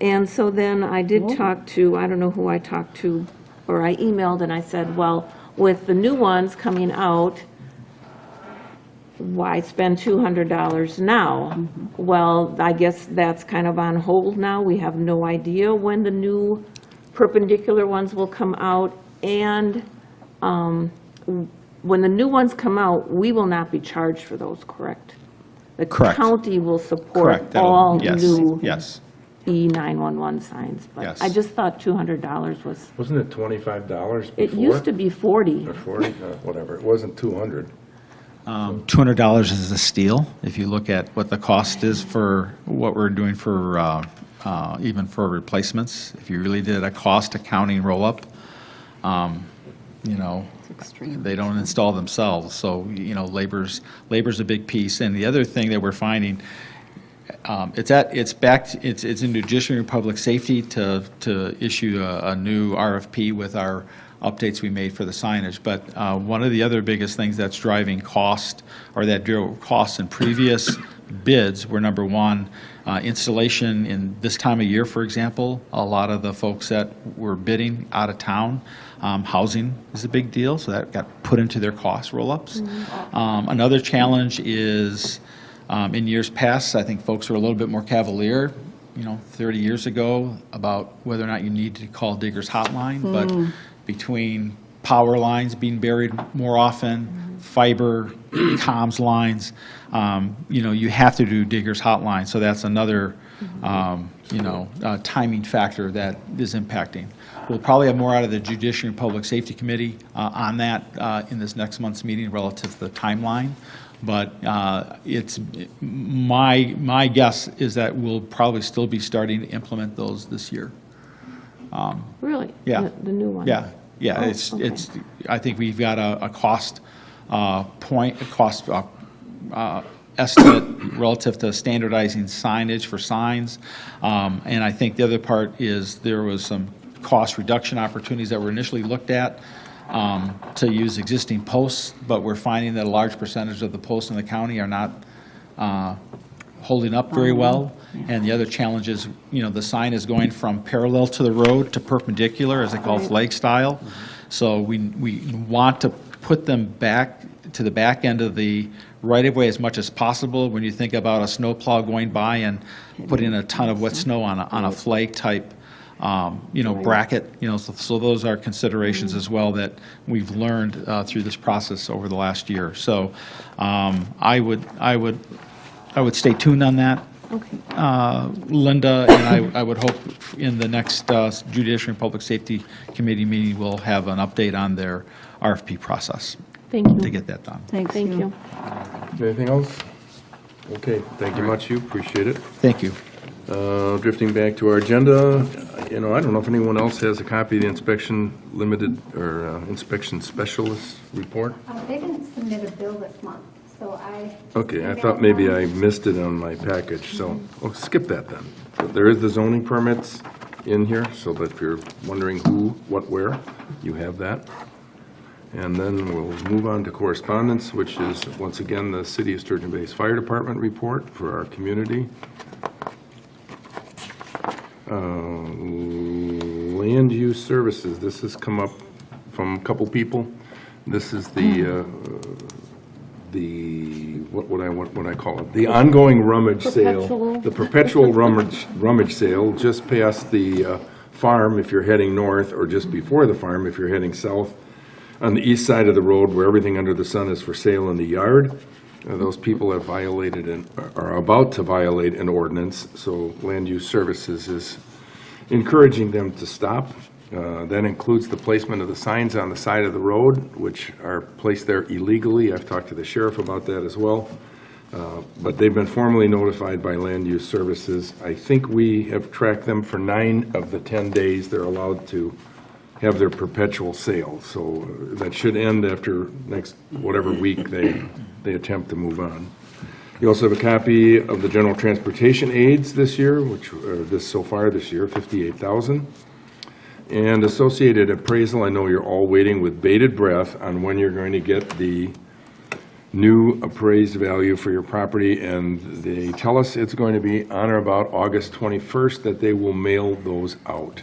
And so then I did talk to, I don't know who I talked to, or I emailed and I said, well, with the new ones coming out, why spend $200 now? Well, I guess that's kind of on hold now. We have no idea when the new perpendicular ones will come out. And when the new ones come out, we will not be charged for those, correct? The Correct. county will support Correct. That'll- all yes, new Yes. E911 signs. But Yes. I just thought $200 was, Wasn't it $25 it used to be 40. Or 40, whatever, it wasn't 200. $200 is a steal, if you look at what the cost is for what we're doing for, even for replacements. If you really did a cost accounting roll-up, you know, they don't install themselves, so, you know, labor's a big piece. And the other thing that we're finding, it's in Judiciary and Public Safety to issue a new RFP with our updates we made for the signage. But one of the other biggest things that's driving cost, or that drove costs in previous bids, were number one, installation in this time of year, for example. A lot of the folks that were bidding out of town, housing is a big deal, so that got put into their cost roll-ups. Another challenge is, in years past, I think folks were a little bit more cavalier, 30 years ago, about whether or not you need to call Digger's Hotline, but between power lines being buried more often, fiber, comms lines, you have to do Digger's Hotline, so that's another, timing factor that is impacting. We'll probably have more out of the Judiciary and Public Safety Committee on that in this next month's meeting relative to the timeline. But it's, my guess is that we'll probably still be starting to implement those this year. Really? Yeah. The new one? Yeah, Oh, it's, okay. I think we've got a cost estimate relative to standardizing signage for signs. And I think the other part is there was some cost reduction opportunities that were initially looked at to use existing posts, but we're finding that a large percentage of the posts in the county are not holding up very well. And the other challenge is, the sign is going from parallel to the road to perpendicular, as they call flag style. So we want to put them back to the back end of the right-of-way as much as possible. When you think about a snowplow going by and putting a ton of wet snow on a flag type bracket, so those are considerations as well that we've learned through this process over the last year. So I would stay tuned on that. Okay. Linda, and I would hope in the next Judiciary and Public Safety Committee meeting, we'll have an update on their RFP process Thank you. to get that done. Thanks. Thank you. Anything else? Okay, thank you much, appreciate it. Thank you. Drifting back to our agenda, I don't know if anyone else has a copy of the inspection limited, or inspection specialist report? They didn't submit a bill this month, so I. Okay, I thought maybe I missed it on my package, so I'll skip that then. But there is the zoning permits in here, so that if you're wondering who, what, where, you have that. And then we'll move on to correspondence, which is, once again, the City of Sturgeon Bay's Fire Department report for our community. Land use services, this has come up from a couple people. This is the what I call it, the ongoing rummage sale. Perpetual. The perpetual rummage sale, just past the farm if you're heading north, or just before the farm if you're heading south, on the east side of the road where everything under the sun is for sale in the yard. Those people have violated and are about to violate an ordinance, so Land Use Services is encouraging them to stop. That includes the placement of the signs on the side of the road, which are placed there illegally. I've talked to the sheriff about that as well. But they've been formally notified by Land Use Services. I think we have tracked them for 9 of the 10 days they're allowed to have their perpetual sale. So that should end after next, whatever week they attempt to move on. You also have a copy of the general transportation aids this year, which are so far this year, 58,000. And associated appraisal, I know you're all waiting with bated breath on when you're going to get the new appraised value for your property, and they tell us it's going to be on or about August 21st that they will mail those out.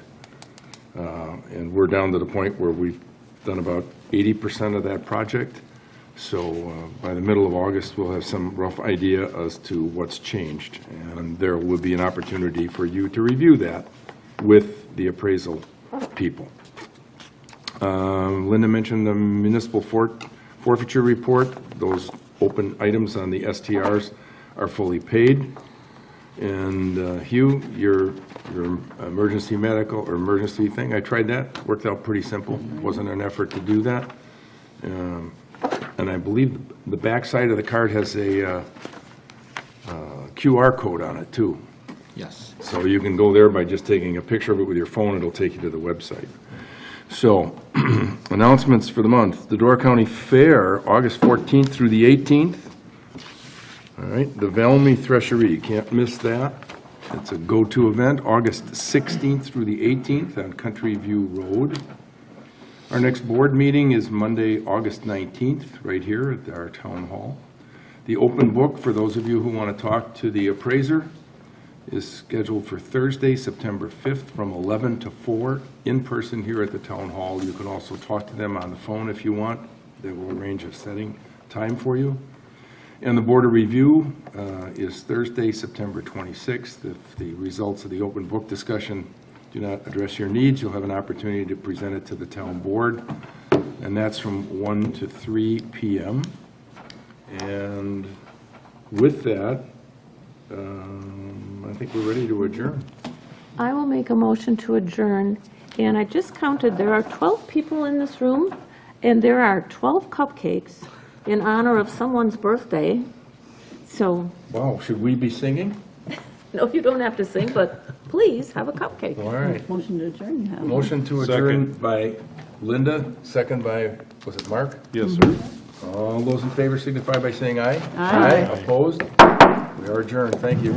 And we're down to the point where we've done about 80% of that project. So by the middle of August, we'll have some rough idea as to what's changed. And there will be an opportunity for you to review that with the appraisal people. Linda mentioned the municipal forfeiture report. Those open items on the STRs are fully paid. And Hugh, your emergency medical or emergency thing, I tried that, worked out pretty simple. Wasn't an effort to do that. And I believe the back side of the card has a QR code on it too. Yes. So you can go there by just taking a picture of it with your phone. It'll take you to the website. So announcements for the month. The Door County Fair, August 14th through the 18th. All right, the Valmy Threshery, can't miss that. It's a go-to event, August 16th through the 18th on Country View Road. Our next board meeting is Monday, August 19th, right here at our town hall. The open book, for those of you who want to talk to the appraiser, is scheduled for Thursday, September 5th from 11 to 4 in person here at the town hall. You can also talk to them on the phone if you want. They will arrange a setting time for you. And the Board of Review is Thursday, September 26th. If the results of the open book discussion do not address your needs, you'll have an opportunity to present it to the town board. And that's from 1 to 3 p.m. And with that, I think we're ready to adjourn. I will make a motion to adjourn, and I just counted, there are 12 people in this room, and there are 12 cupcakes in honor of someone's birthday. So, Wow, should we be singing? no, you don't have to sing, but please have a cupcake. All right. Motion to adjourn, you have. Motion to adjourn by Linda, second by, was it Mark? Yes, sir. All those in favor signify by saying aye. Aye. Opposed? We are adjourned. Thank you.